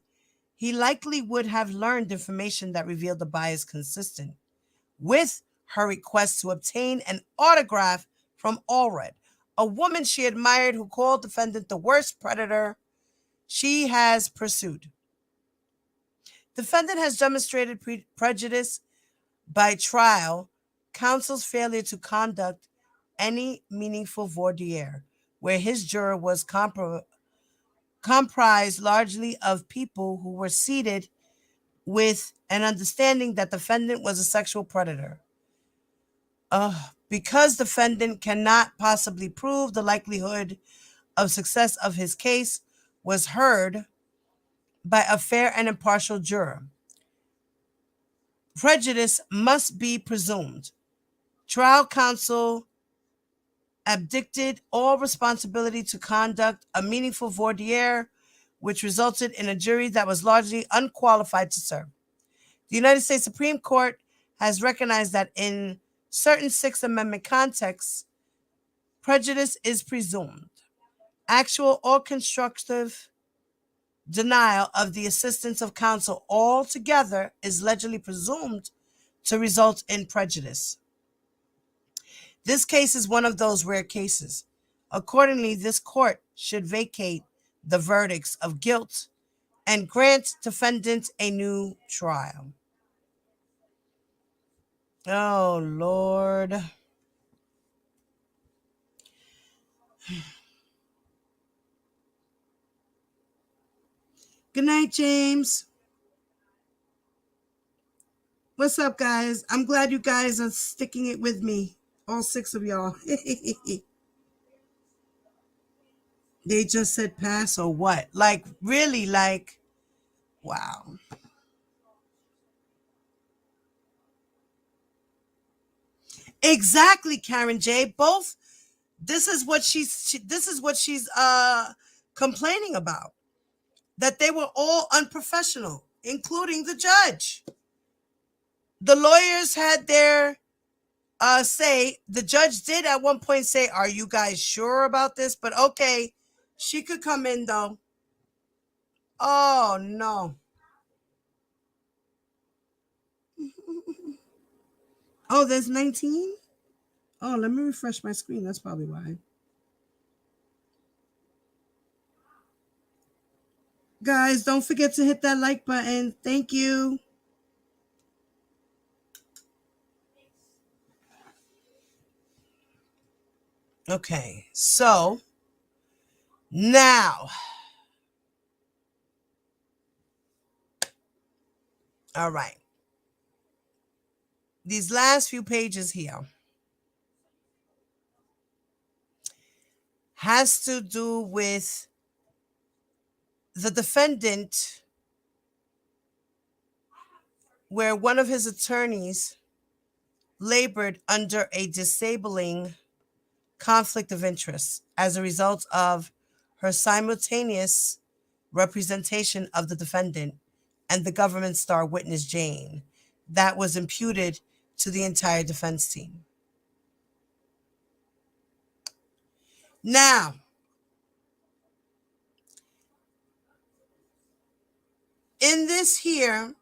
[SPEAKER 4] he likely would have learned information that revealed the bias consistent with her request to obtain an autograph from Allred, a woman she admired who called defendant the worst predator she has pursued. Defendant has demonstrated prejudice by trial counsel's failure to conduct any meaningful voir dire, where his juror was comprised largely of people who were seated with an understanding that defendant was a sexual predator. Because defendant cannot possibly prove the likelihood of success of his case was heard by a fair and impartial juror, prejudice must be presumed. Trial counsel abdicated all responsibility to conduct a meaningful voir dire, which resulted in a jury that was largely unqualified to serve. The United States Supreme Court has recognized that in certain Sixth Amendment contexts, prejudice is presumed. Actual or constructive denial of the assistance of counsel altogether is allegedly presumed to result in prejudice. This case is one of those rare cases. Accordingly, this court should vacate the verdicts of guilt and grant defendant a new trial. Oh, Lord. Good night, James. What's up, guys? I'm glad you guys are sticking it with me. All 6 of y'all. They just said pass or what? Like, really, like, wow. Exactly, Karen J. Both. This is what she's complaining about. That they were all unprofessional, including the judge. The lawyers had their say. The judge did at one point say, "Are you guys sure about this?" But okay, she could come in though. Oh no. Oh, there's 19? Oh, let me refresh my screen. That's probably why. Guys, don't forget to hit that like button. Thank you. Okay, so now, all right. These last few pages here has to do with the defendant, where one of his attorneys labored under a disabling conflict of interest as a result of her simultaneous representation of the defendant and the government star witness Jane that was imputed to the entire defense team. Now, in this here,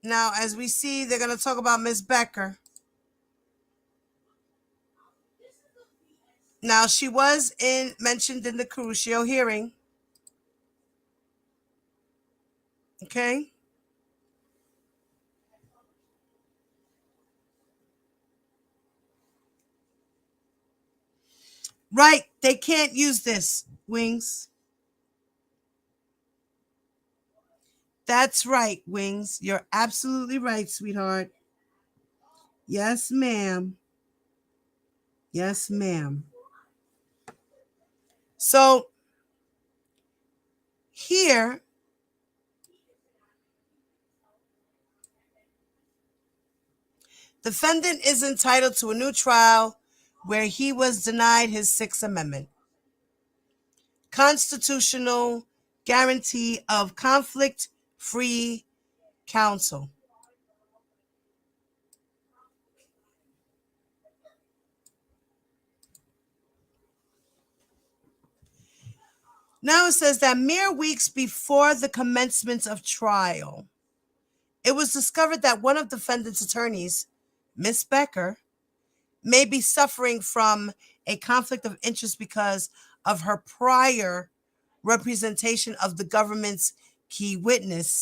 [SPEAKER 4] now as we see, they're going to talk about Miss Becker. Now, she was mentioned in the Crucio hearing. Okay. Right. They can't use this, Wings. That's right, Wings. You're absolutely right, sweetheart. Yes, ma'am. Yes, ma'am. So, here, defendant is entitled to a new trial where he was denied his Sixth Amendment constitutional guarantee of conflict-free counsel. Now it says that mere weeks before the commencement of trial, it was discovered that one of defendant's attorneys, Miss Becker, may be suffering from a conflict of interest because of her prior representation of the government's key witnesses,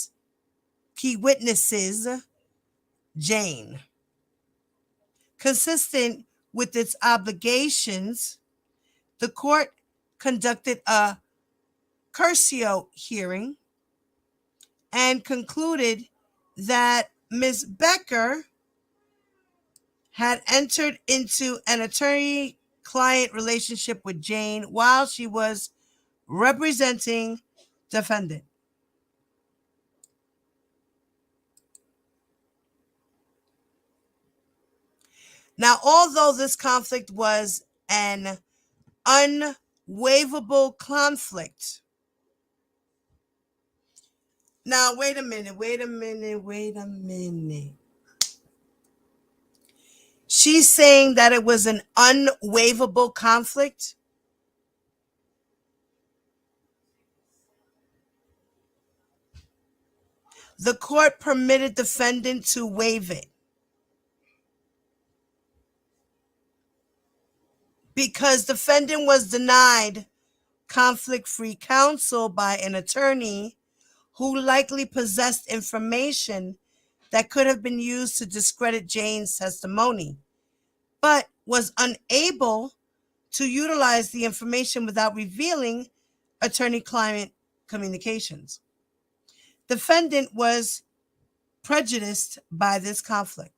[SPEAKER 4] Jane. Consistent with its obligations, the court conducted a Crucio hearing and concluded that Ms. Becker had entered into an attorney-client relationship with Jane while she was representing defendant. Now, although this conflict was an unwaivable conflict. Now, wait a minute. She's saying that it was an unwaivable conflict. The court permitted defendant to waive it because defendant was denied conflict-free counsel by an attorney who likely possessed information that could have been used to discredit Jane's testimony, but was unable to utilize the information without revealing attorney-client communications. Defendant was prejudiced by this conflict.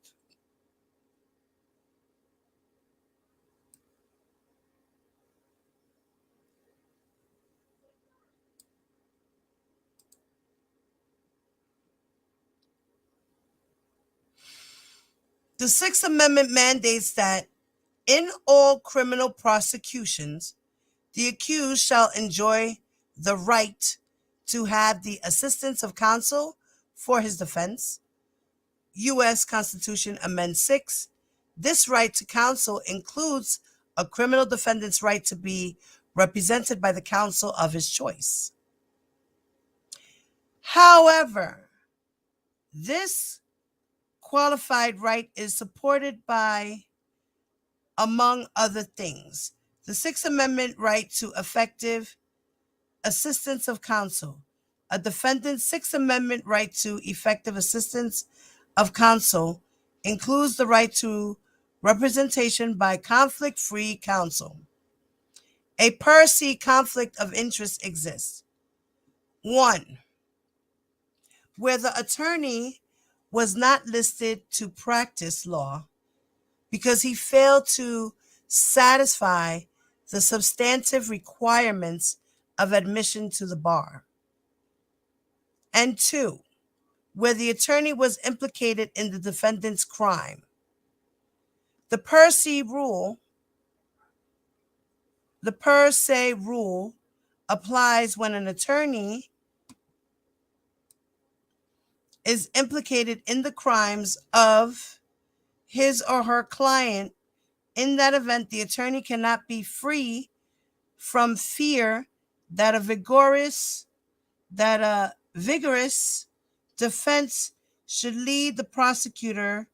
[SPEAKER 4] The Sixth Amendment mandates that in all criminal prosecutions, the accused shall enjoy the right to have the assistance of counsel for his defense. U.S. Constitution Amendment 6. This right to counsel includes a criminal defendant's right to be represented by the counsel of his choice. However, this qualified right is supported by, among other things, the Sixth Amendment right to effective assistance of counsel. A defendant's Sixth Amendment right to effective assistance of counsel includes the right to representation by conflict-free counsel. A per se conflict of interest exists. 1. Where the attorney was not listed to practice law because he failed to satisfy the substantive requirements of admission to the bar. And 2, where the attorney was implicated in the defendant's crime. The per se rule The per se rule applies when an attorney is implicated in the crimes of his or her client. In that event, the attorney cannot be free from fear that a vigorous defense should lead the prosecutor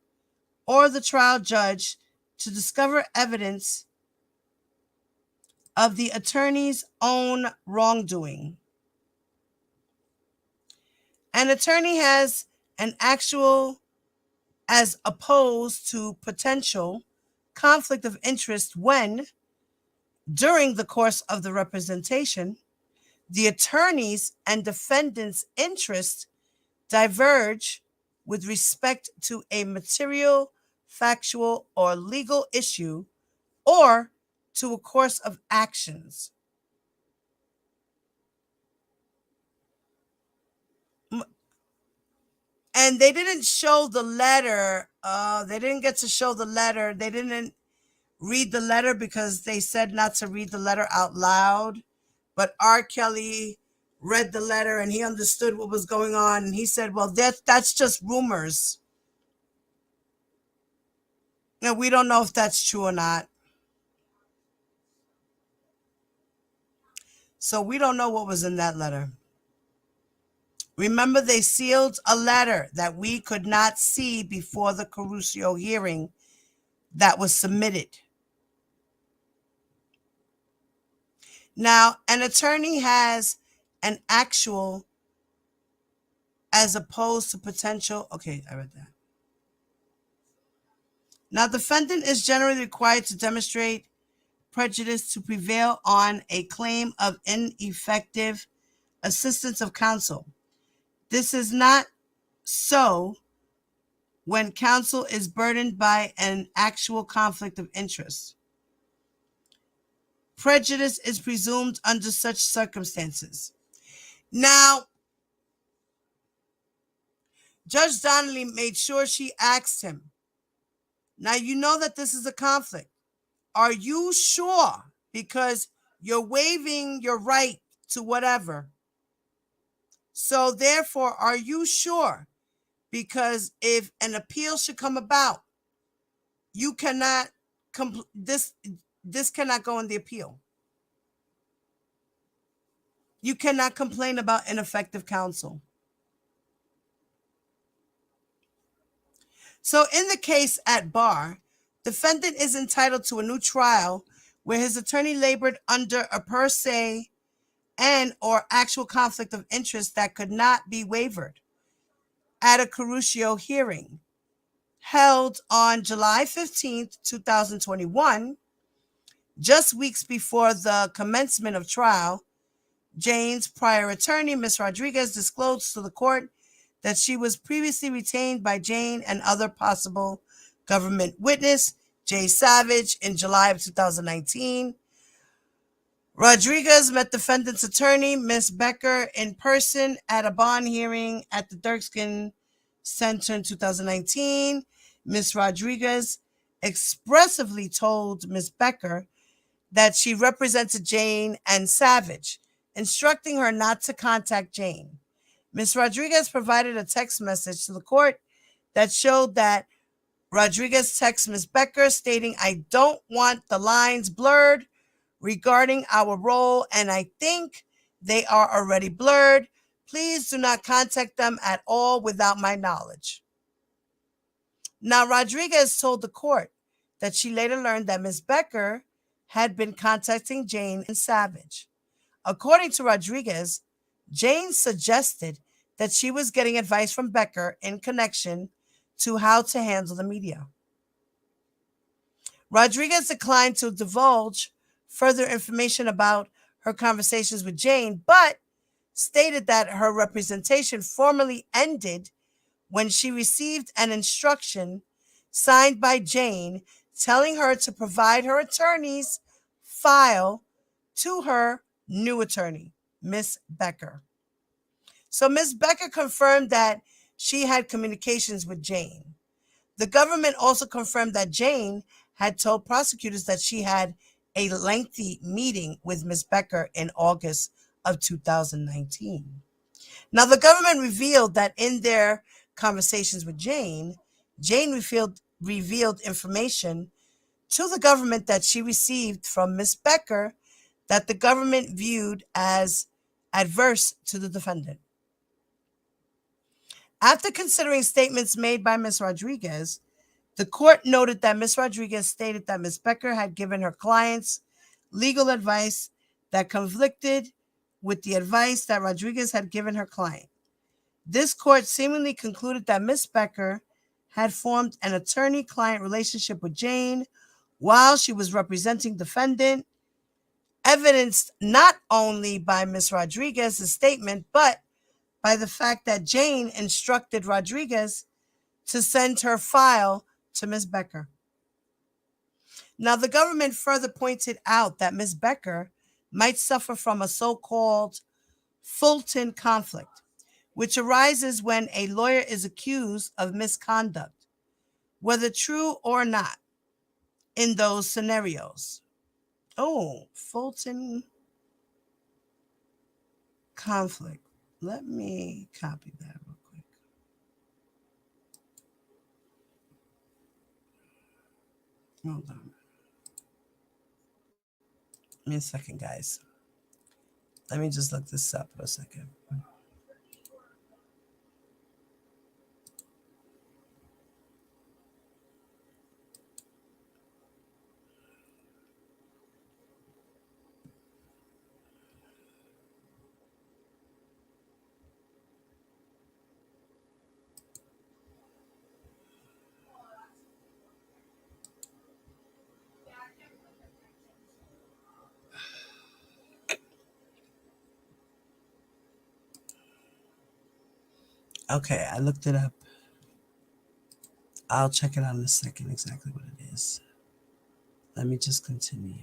[SPEAKER 4] or the trial judge to discover evidence of the attorney's own wrongdoing. An attorney has an actual, as opposed to potential, conflict of interest when, during the course of the representation, the attorney's and defendant's interests diverge with respect to a material, factual, or legal issue, or to a course of actions. And they didn't show the letter. They didn't get to show the letter. They didn't read the letter because they said not to read the letter out loud. But R. Kelly read the letter and he understood what was going on. And he said, well, that's just rumors. Now, we don't know if that's true or not. So we don't know what was in that letter. Remember, they sealed a letter that we could not see before the Crucio hearing that was submitted. Now, an attorney has an actual as opposed to potential. Okay, I read that. Now, the defendant is generally required to demonstrate prejudice to prevail on a claim of ineffective assistance of counsel. This is not so when counsel is burdened by an actual conflict of interest. Prejudice is presumed under such circumstances. Now, Judge Donnelly made sure she asked him, now you know that this is a conflict. Are you sure? Because you're waiving your right to whatever. So therefore, are you sure? Because if an appeal should come about, you cannot this cannot go in the appeal. You cannot complain about ineffective counsel. So in the case at bar, defendant is entitled to a new trial where his attorney labored under a per se and or actual conflict of interest that could not be wavered at a Crucio hearing held on July 15th, 2021, just weeks before the commencement of trial. Jane's prior attorney, Ms. Rodriguez, disclosed to the court that she was previously retained by Jane and other possible government witness, Jay Savage, in July of 2019. Rodriguez met defendant's attorney, Ms. Becker, in person at a bond hearing at the Dirksen Center in 2019. Ms. Rodriguez expressively told Ms. Becker that she represented Jane and Savage, instructing her not to contact Jane. Ms. Rodriguez provided a text message to the court that showed that Rodriguez texted Ms. Becker stating, I don't want the lines blurred regarding our role, and I think they are already blurred. Please do not contact them at all without my knowledge. Now, Rodriguez told the court that she later learned that Ms. Becker had been contacting Jane and Savage. According to Rodriguez, Jane suggested that she was getting advice from Becker in connection to how to handle the media. Rodriguez declined to divulge further information about her conversations with Jane, but stated that her representation formally ended when she received an instruction signed by Jane telling her to provide her attorney's file to her new attorney, Ms. Becker. So Ms. Becker confirmed that she had communications with Jane. The government also confirmed that Jane had told prosecutors that she had a lengthy meeting with Ms. Becker in August of 2019. Now, the government revealed that in their conversations with Jane revealed information to the government that she received from Ms. Becker that the government viewed as adverse to the defendant. After considering statements made by Ms. Rodriguez, the court noted that Ms. Rodriguez stated that Ms. Becker had given her clients legal advice that conflicted with the advice that Rodriguez had given her client. This court seemingly concluded that Ms. Becker had formed an attorney-client relationship with Jane while she was representing defendant, evidenced not only by Ms. Rodriguez's statement, but by the fact that Jane instructed Rodriguez to send her file to Ms. Becker. Now, the government further pointed out that Ms. Becker might suffer from a so-called Fulton conflict, which arises when a lawyer is accused of misconduct, whether true or not, in those scenarios. Oh, Fulton conflict. Let me copy that real quick. Hold on. Give me a second, guys. Let me just look this up for a second. Okay, I looked it up. I'll check it out in a second exactly what it is. Let me just continue.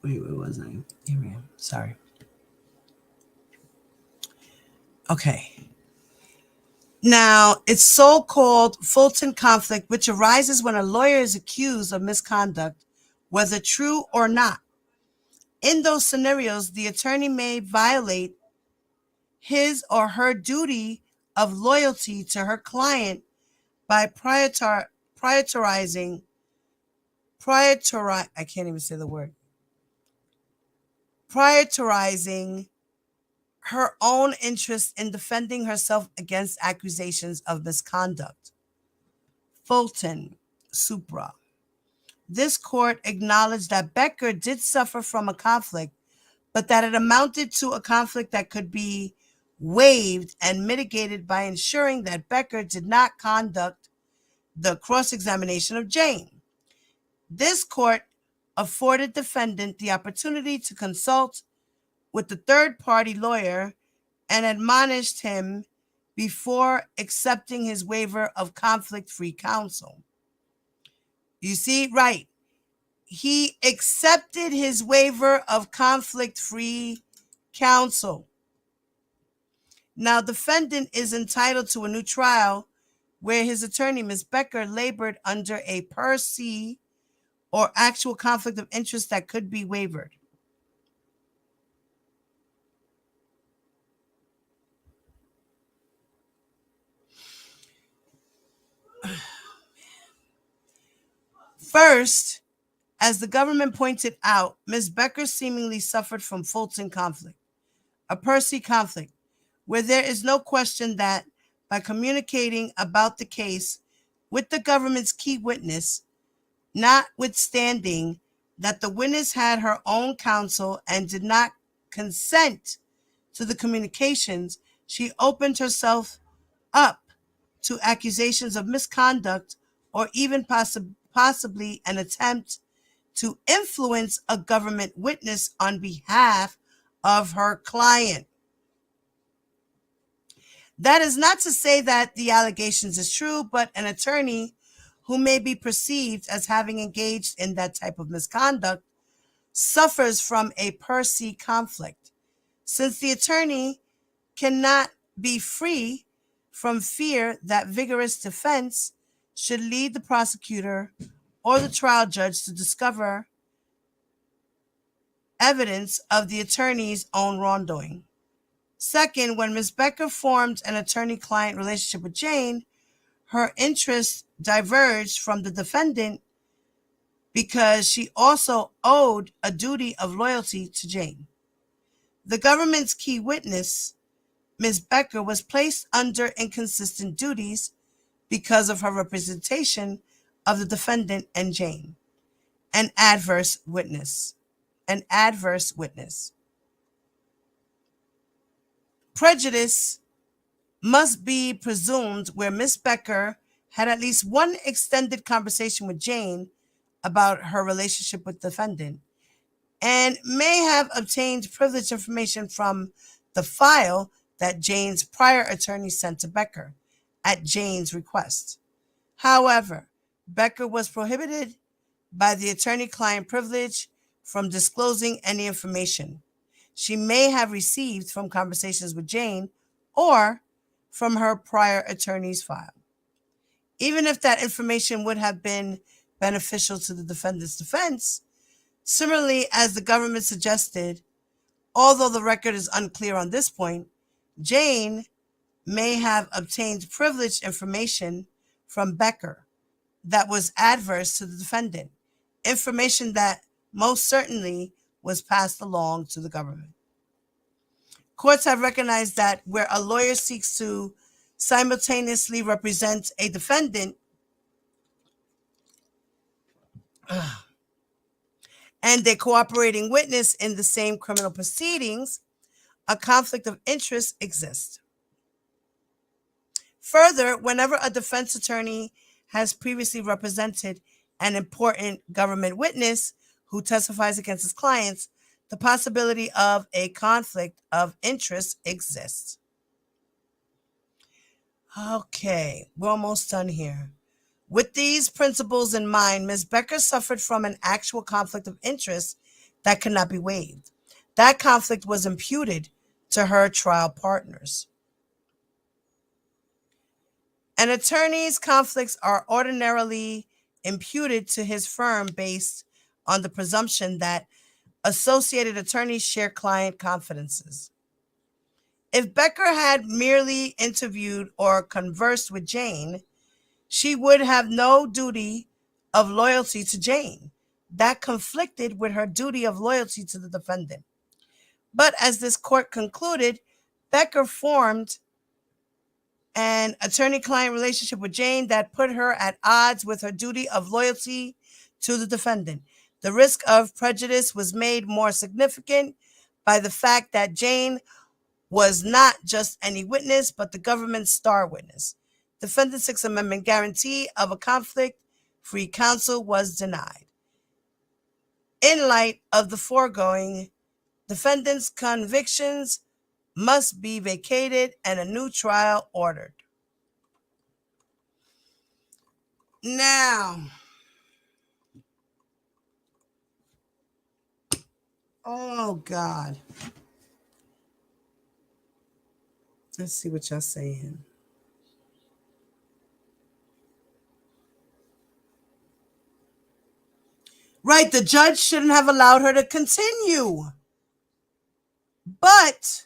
[SPEAKER 4] Wait, where was I? Here we am. Sorry. Okay. Now, it's so-called Fulton conflict, which arises when a lawyer is accused of misconduct, whether true or not. In those scenarios, the attorney may violate his or her duty of loyalty to her client by prioritizing her own interest in defending herself against accusations of misconduct. Fulton, supra. This court acknowledged that Becker did suffer from a conflict, but that it amounted to a conflict that could be waived and mitigated by ensuring that Becker did not conduct the cross-examination of Jane. This court afforded defendant the opportunity to consult with the third-party lawyer and admonished him before accepting his waiver of conflict-free counsel. You see, right. He accepted his waiver of conflict-free counsel. Now, defendant is entitled to a new trial where his attorney, Ms. Becker, labored under a per se or actual conflict of interest that could be waived. First, as the government pointed out, Ms. Becker seemingly suffered from Fulton conflict, a per se conflict, where there is no question that by communicating about the case with the government's key witness, notwithstanding that the witness had her own counsel and did not consent to the communications, she opened herself up to accusations of misconduct or even possibly an attempt to influence a government witness on behalf of her client. That is not to say that the allegations is true, but an attorney who may be perceived as having engaged in that type of misconduct suffers from a per se conflict, since the attorney cannot be free from fear that vigorous defense should lead the prosecutor or the trial judge to discover evidence of the attorney's own wrongdoing. Second, when Ms. Becker formed an attorney-client relationship with Jane, her interests diverged from the defendant because she also owed a duty of loyalty to Jane. The government's key witness, Ms. Becker, was placed under inconsistent duties because of her representation of the defendant and Jane, an adverse witness. Prejudice must be presumed where Ms. Becker had at least one extended conversation with Jane about her relationship with the defendant and may have obtained privileged information from the file that Jane's prior attorney sent to Becker at Jane's request. However, Becker was prohibited by the attorney-client privilege from disclosing any information she may have received from conversations with Jane or from her prior attorney's file, even if that information would have been beneficial to the defendant's defense. Similarly, as the government suggested, although the record is unclear on this point, Jane may have obtained privileged information from Becker that was adverse to the defendant, information that most certainly was passed along to the government. Courts have recognized that where a lawyer seeks to simultaneously represent a defendant and a cooperating witness in the same criminal proceedings, a conflict of interest exists. Further, whenever a defense attorney has previously represented an important government witness who testifies against his clients, the possibility of a conflict of interest exists. Okay, we're almost done here. With these principles in mind, Ms. Becker suffered from an actual conflict of interest that could not be waived. That conflict was imputed to her trial partners. An attorney's conflicts are ordinarily imputed to his firm based on the presumption that associated attorneys share client confidences. If Becker had merely interviewed or conversed with Jane, she would have no duty of loyalty to Jane. That conflicted with her duty of loyalty to the defendant. But as this court concluded, Becker formed an attorney-client relationship with Jane that put her at odds with her duty of loyalty to the defendant. The risk of prejudice was made more significant by the fact that Jane was not just any witness, but the government's star witness. Defendant's Sixth Amendment guarantee of a conflict-free counsel was denied. In light of the foregoing, defendant's convictions must be vacated and a new trial ordered. Now, oh God. Let's see what y'all saying. Right, the judge shouldn't have allowed her to continue. But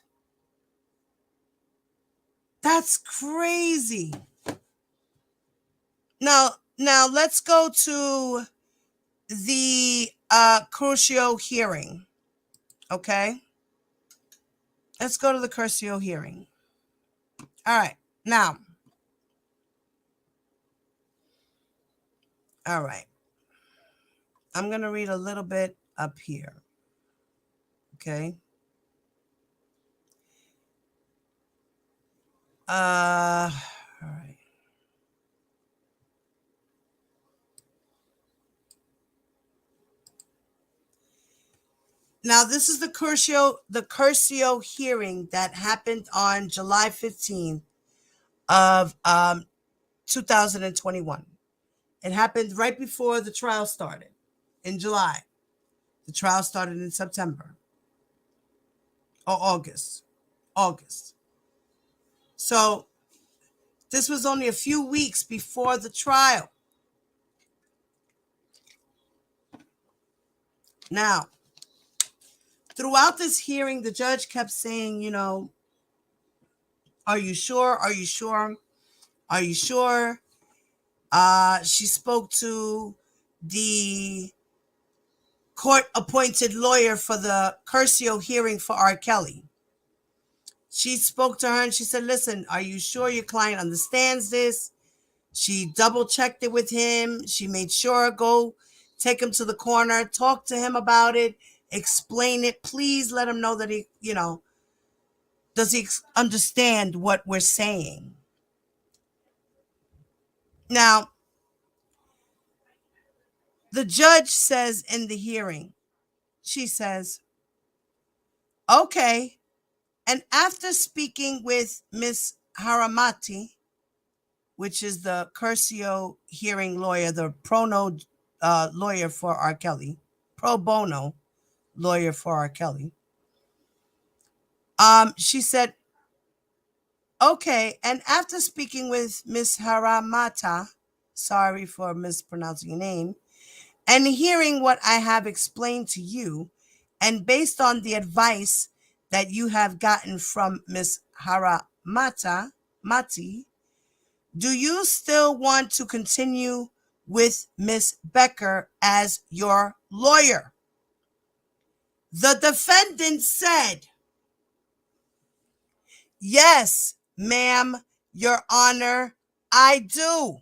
[SPEAKER 4] that's crazy. Now let's go to the crucial hearing. Okay? Let's go to the crucial hearing. All right. Now. All right. I'm going to read a little bit up here. Okay? All right. Now, this is the crucial hearing that happened on July 15th of 2021. It happened right before the trial started in July. The trial started in September or August. August. So this was only a few weeks before the trial. Now, throughout this hearing, the judge kept saying, you know, are you sure? Are you sure? Are you sure? She spoke to the court-appointed lawyer for the Curcio hearing for R. Kelly. She spoke to her and she said, listen, are you sure your client understands this? She double-checked it with him. She made sure, go take him to the corner, talk to him about it, explain it. Please let him know that he, you know, does he understand what we're saying? Now, the judge says in the hearing, she says, okay, and after speaking with Miss Haramati, which is the Curcio hearing lawyer, the pro bono lawyer for R. Kelly, pro bono lawyer for R. Kelly, she said, okay, and after speaking with Miss Haramata, sorry for mispronouncing your name, and hearing what I have explained to you, and based on the advice that you have gotten from Miss Haramati, do you still want to continue with Miss Becker as your lawyer? The defendant said, yes, ma'am, Your Honor, I do.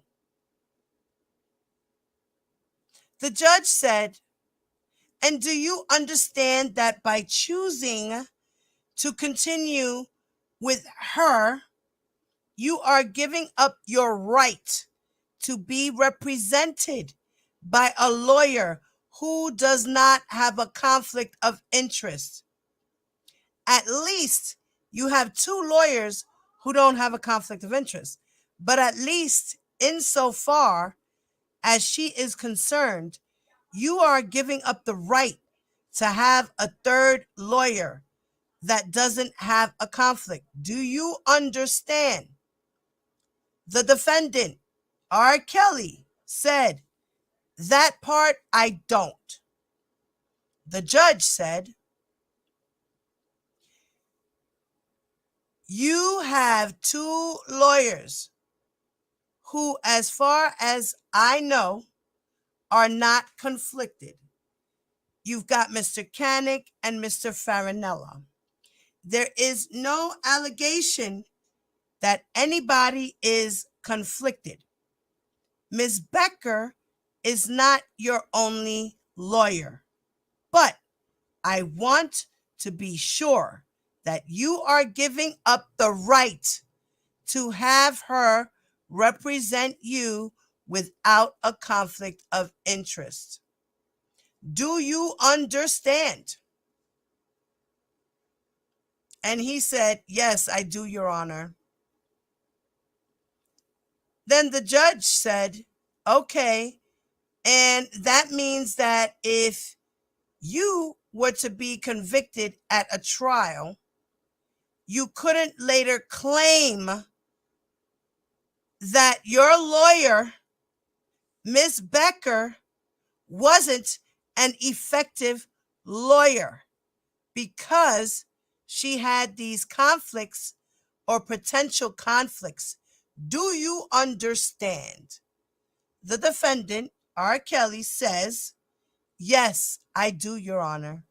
[SPEAKER 4] The judge said, and do you understand that by choosing to continue with her, you are giving up your right to be represented by a lawyer who does not have a conflict of interest? At least you have two lawyers who don't have a conflict of interest, but at least insofar as she is concerned, you are giving up the right to have a third lawyer that doesn't have a conflict. Do you understand? The defendant, R. Kelly, said, that part I don't. The judge said, you have two lawyers who, as far as I know, are not conflicted. You've got Mr. Canick and Mr. Farinella. There is no allegation that anybody is conflicted. Ms. Becker is not your only lawyer, but I want to be sure that you are giving up the right to have her represent you without a conflict of interest. Do you understand? And he said, yes, I do, Your Honor. Then the judge said, okay, and that means that if you were to be convicted at a trial, you couldn't later claim that your lawyer, Ms. Becker, wasn't an effective lawyer because she had these conflicts or potential conflicts. Do you understand? The defendant, R. Kelly, says, yes, I do, Your Honor.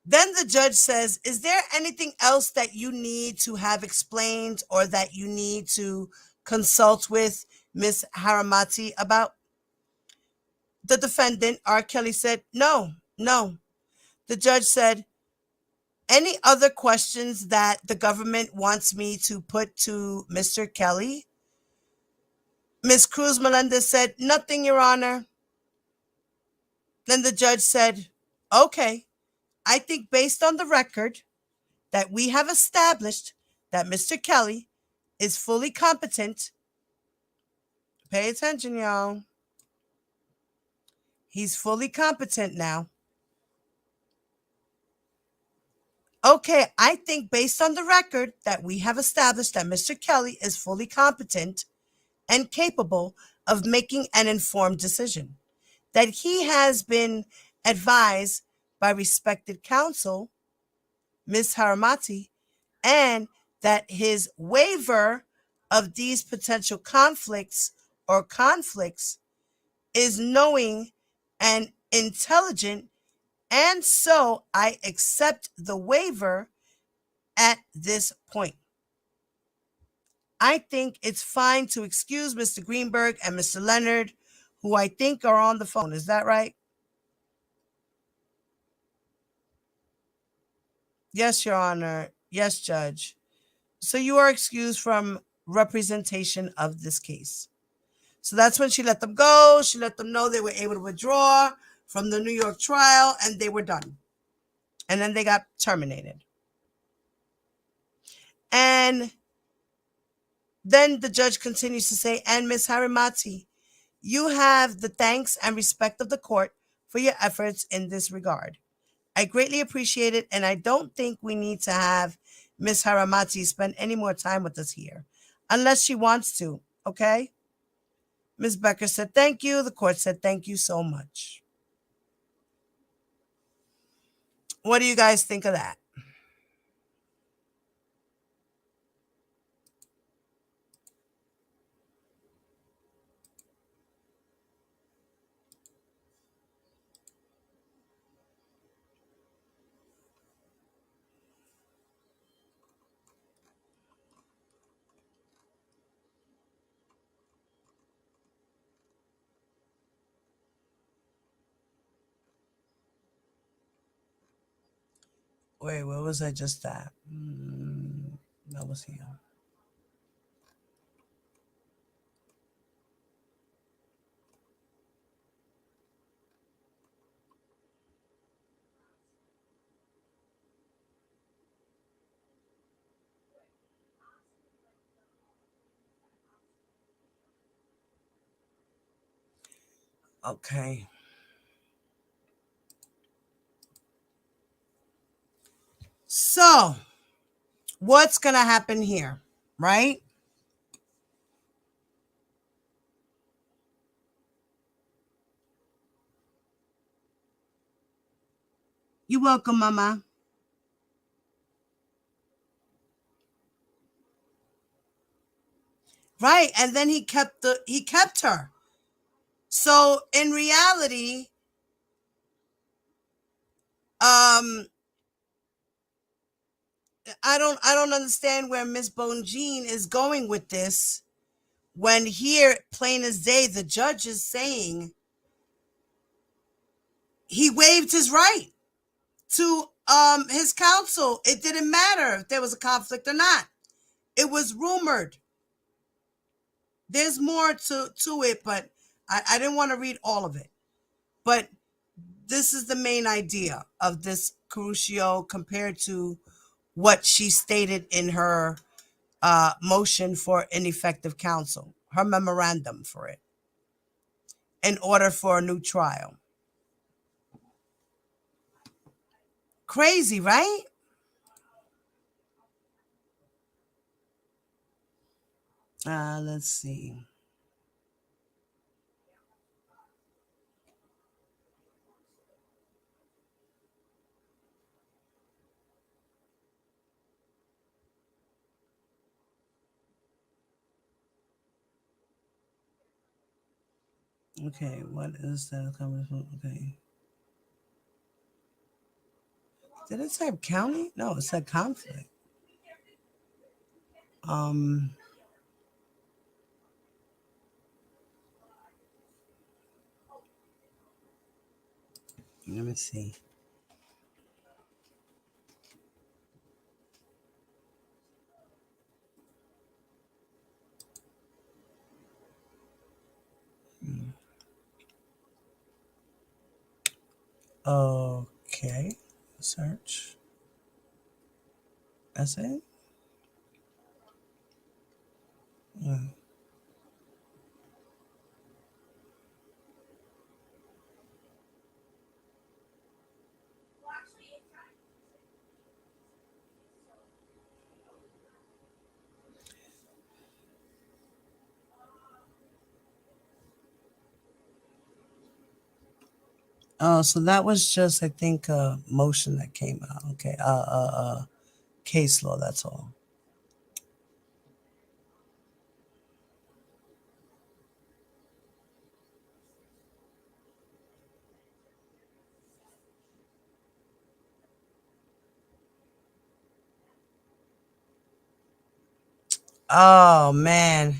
[SPEAKER 4] Then the judge says, is there anything else that you need to have explained or that you need to consult with Ms. Haramati about? The defendant, R. Kelly, said, no. The judge said, any other questions that the government wants me to put to Mr. Kelly? Ms. Cruz Melendez said, nothing, Your Honor. Then the judge said, okay, I think based on the record that we have established that Mr. Kelly is fully competent. Pay attention, y'all. He's fully competent now. Okay, I think based on the record that we have established that Mr. Kelly is fully competent and capable of making an informed decision, that he has been advised by respected counsel, Ms. Haramati, and that his waiver of these potential conflicts is knowing and intelligent, and so I accept the waiver at this point. I think it's fine to excuse Mr. Greenberg and Mr. Leonard, who I think are on the phone. Is that right? Yes, Your Honor. Yes, Judge. So you are excused from representation of this case. So that's when she let them go. She let them know they were able to withdraw from the New York trial, and they were done. And then they got terminated. And then the judge continues to say, and Ms. Haramati, you have the thanks and respect of the court for your efforts in this regard. I greatly appreciate it, and I don't think we need to have Ms. Haramati spend any more time with us here, unless she wants to, okay? Ms. Becker said thank you. The court said thank you so much. What do you guys think of that? Wait, where was I just at? That was here. Okay. So, what's going to happen here, right? You're welcome, Mama. Right, and then he kept her. So in reality, I don't understand where Miss Bonjean is going with this, when here, plain as day, the judge is saying he waived his right to his counsel. It didn't matter if there was a conflict or not. It was rumored. There's more to it, but I didn't want to read all of it. But this is the main idea of this crucio compared to what she stated in her motion for ineffective counsel, her memorandum for it, in order for a new trial. Crazy, right? Let's see. Okay, what is that coming from? Okay. Did it say county? No, it said conflict. Let me see. Okay, Search. That's it? Yeah. Oh, so that was just, I think, a motion that came out. Okay. Case law, that's all. Oh, man.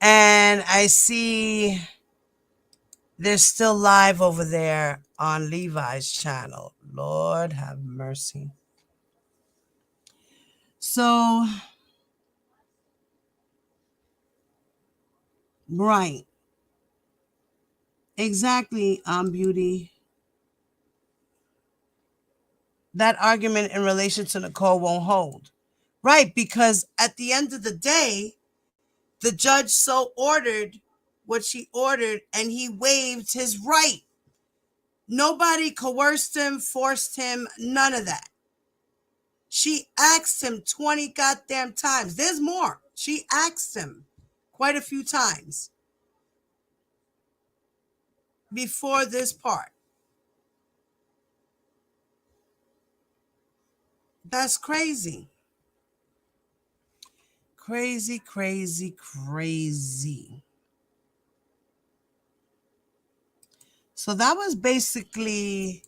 [SPEAKER 4] And I see they're still live over there on Levi's channel. Lord have mercy. So, right. Exactly, Beauty. That argument in relation to Nicole won't hold. Right, because at the end of the day, the judge so ordered what she ordered and he waived his right. Nobody coerced him, forced him, none of that. She asked him 20 goddamn times. There's more. She asked him quite a few times before this part. That's crazy. Crazy, crazy, crazy. So that was basically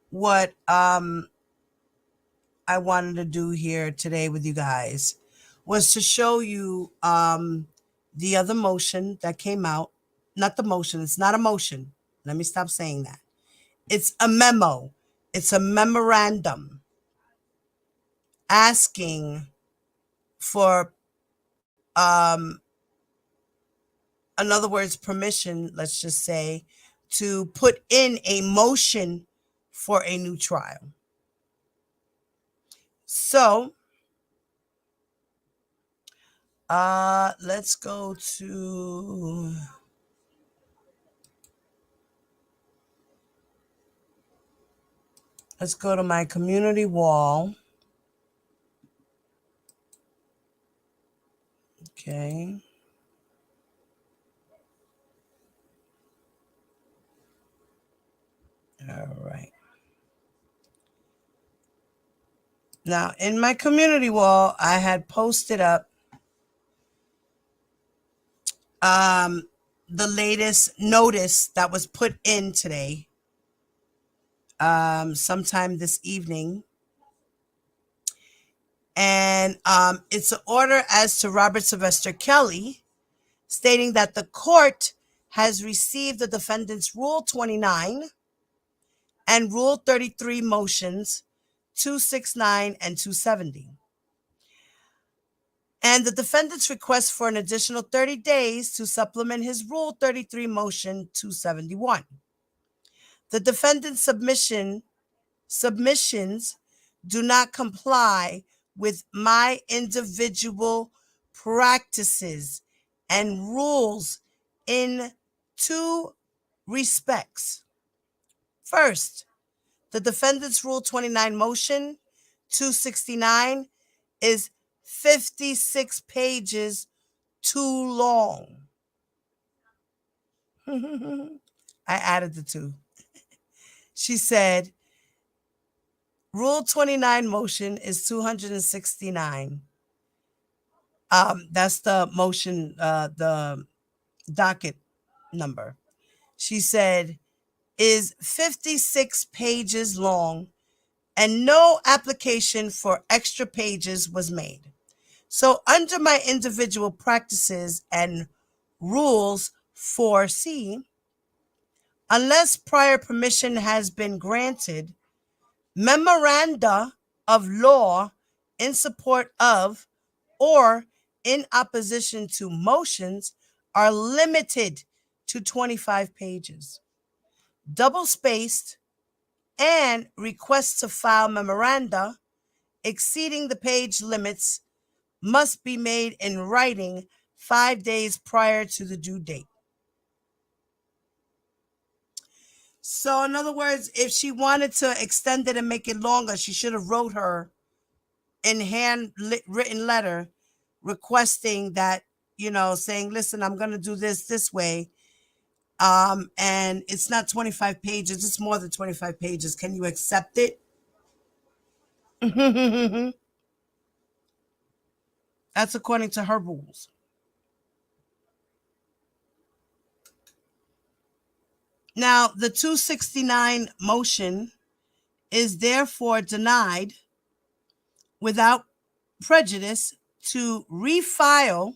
[SPEAKER 4] what I wanted to do here today with you guys, was to show you the other motion that came out. Not the motion. It's not a motion. Let me stop saying that. It's a memo. It's a memorandum asking for, in other words, permission, let's just say, to put in a motion for a new trial. So, let's go to... Let's go to my community wall. Okay. All right. Now, in my community wall, I had posted up the latest notice that was put in today, sometime this evening. And it's an order as to Robert Sylvester Kelly, stating that the court has received the defendant's Rule 29 and Rule 33 motions 269 and 270. And the defendant's request for an additional 30 days to supplement his Rule 33 motion 271. The defendant's submissions do not comply with my individual practices and rules in two respects. First, the defendant's Rule 29 motion 269 is 56 pages too long. I added the two. She said, Rule 29 motion is 269. That's the motion, the docket number. She said, is 56 pages long and no application for extra pages was made. So under my individual practices and rules 4C, unless prior permission has been granted, memoranda of law in support of or in opposition to motions are limited to 25 pages, double-spaced, and requests to file memoranda exceeding the page limits must be made in writing 5 days prior to the due date. So in other words, if she wanted to extend it and make it longer, she should have wrote her in handwritten letter requesting that, saying, listen, I'm going to do this way. And it's not 25 pages. It's more than 25 pages. Can you accept it? That's according to her rules. Now, the 269 motion is therefore denied without prejudice to refile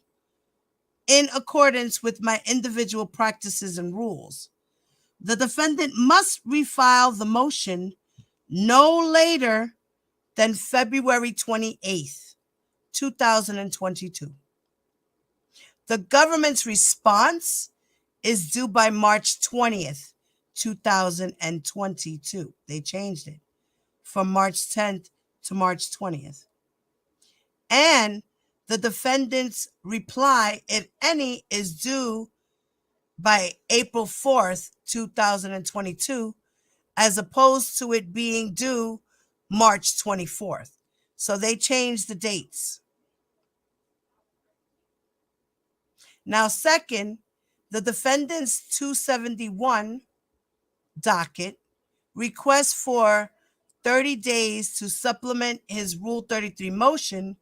[SPEAKER 4] in accordance with my individual practices and rules. The defendant must refile the motion no later than February 28th, 2022. The government's response is due by March 20th, 2022. They changed it from March 10th to March 20th. And the defendant's reply, if any, is due by April 4th, 2022, as opposed to it being due March 24th. So they changed the dates. Now, second, the defendant's 271 docket requests for 30 days to supplement his Rule 33 motion,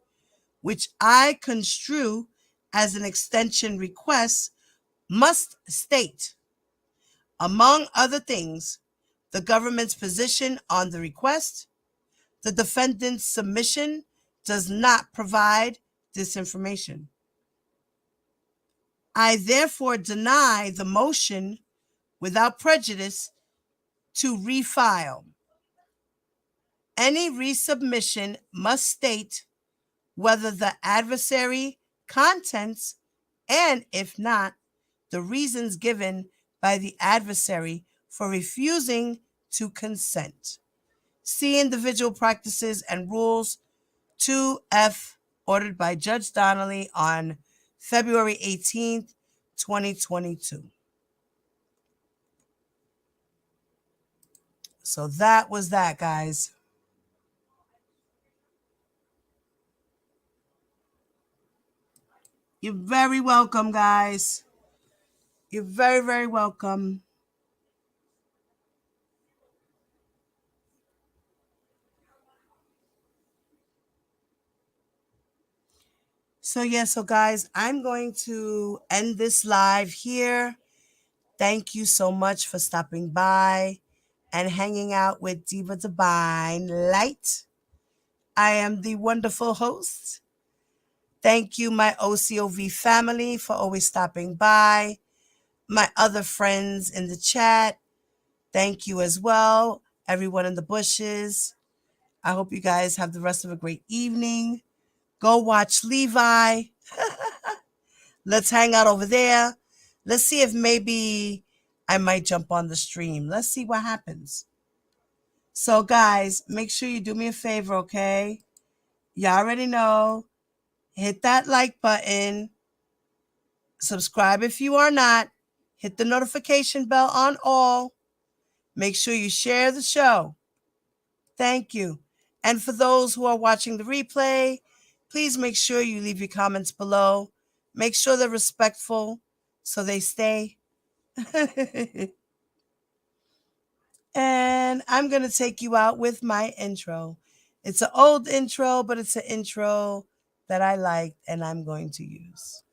[SPEAKER 4] which I construe as an extension request, must state, among other things, the government's position on the request. The defendant's submission does not provide this information. I therefore deny the motion without prejudice to refile. Any resubmission must state whether the adversary contents and, if not, the reasons given by the adversary for refusing to consent. See Individual Practices and Rules 2F, ordered by Judge Donnelly on February 18th, 2022. So that was that, guys. You're very welcome, guys. You're very, very welcome. So guys, I'm going to end this live here. Thank you so much for stopping by and hanging out with Diva Divine Light. I am the wonderful host. Thank you, my OCOV family, for always stopping by. My other friends in the chat, thank you as well. Everyone in the bushes. I hope you guys have the rest of a great evening. Go watch Levi. Let's hang out over there. Let's see if maybe I might jump on the stream. Let's see what happens. So, guys, make sure you do me a favor, okay? You already know. Hit that like button. Subscribe if you are not. Hit the notification bell on all. Make sure you share the show. Thank you. And for those who are watching the replay, please make sure you leave your comments below. Make sure they're respectful so they stay. And I'm going to take you out with my intro. It's an old intro, but it's an intro that I liked and I'm going to use.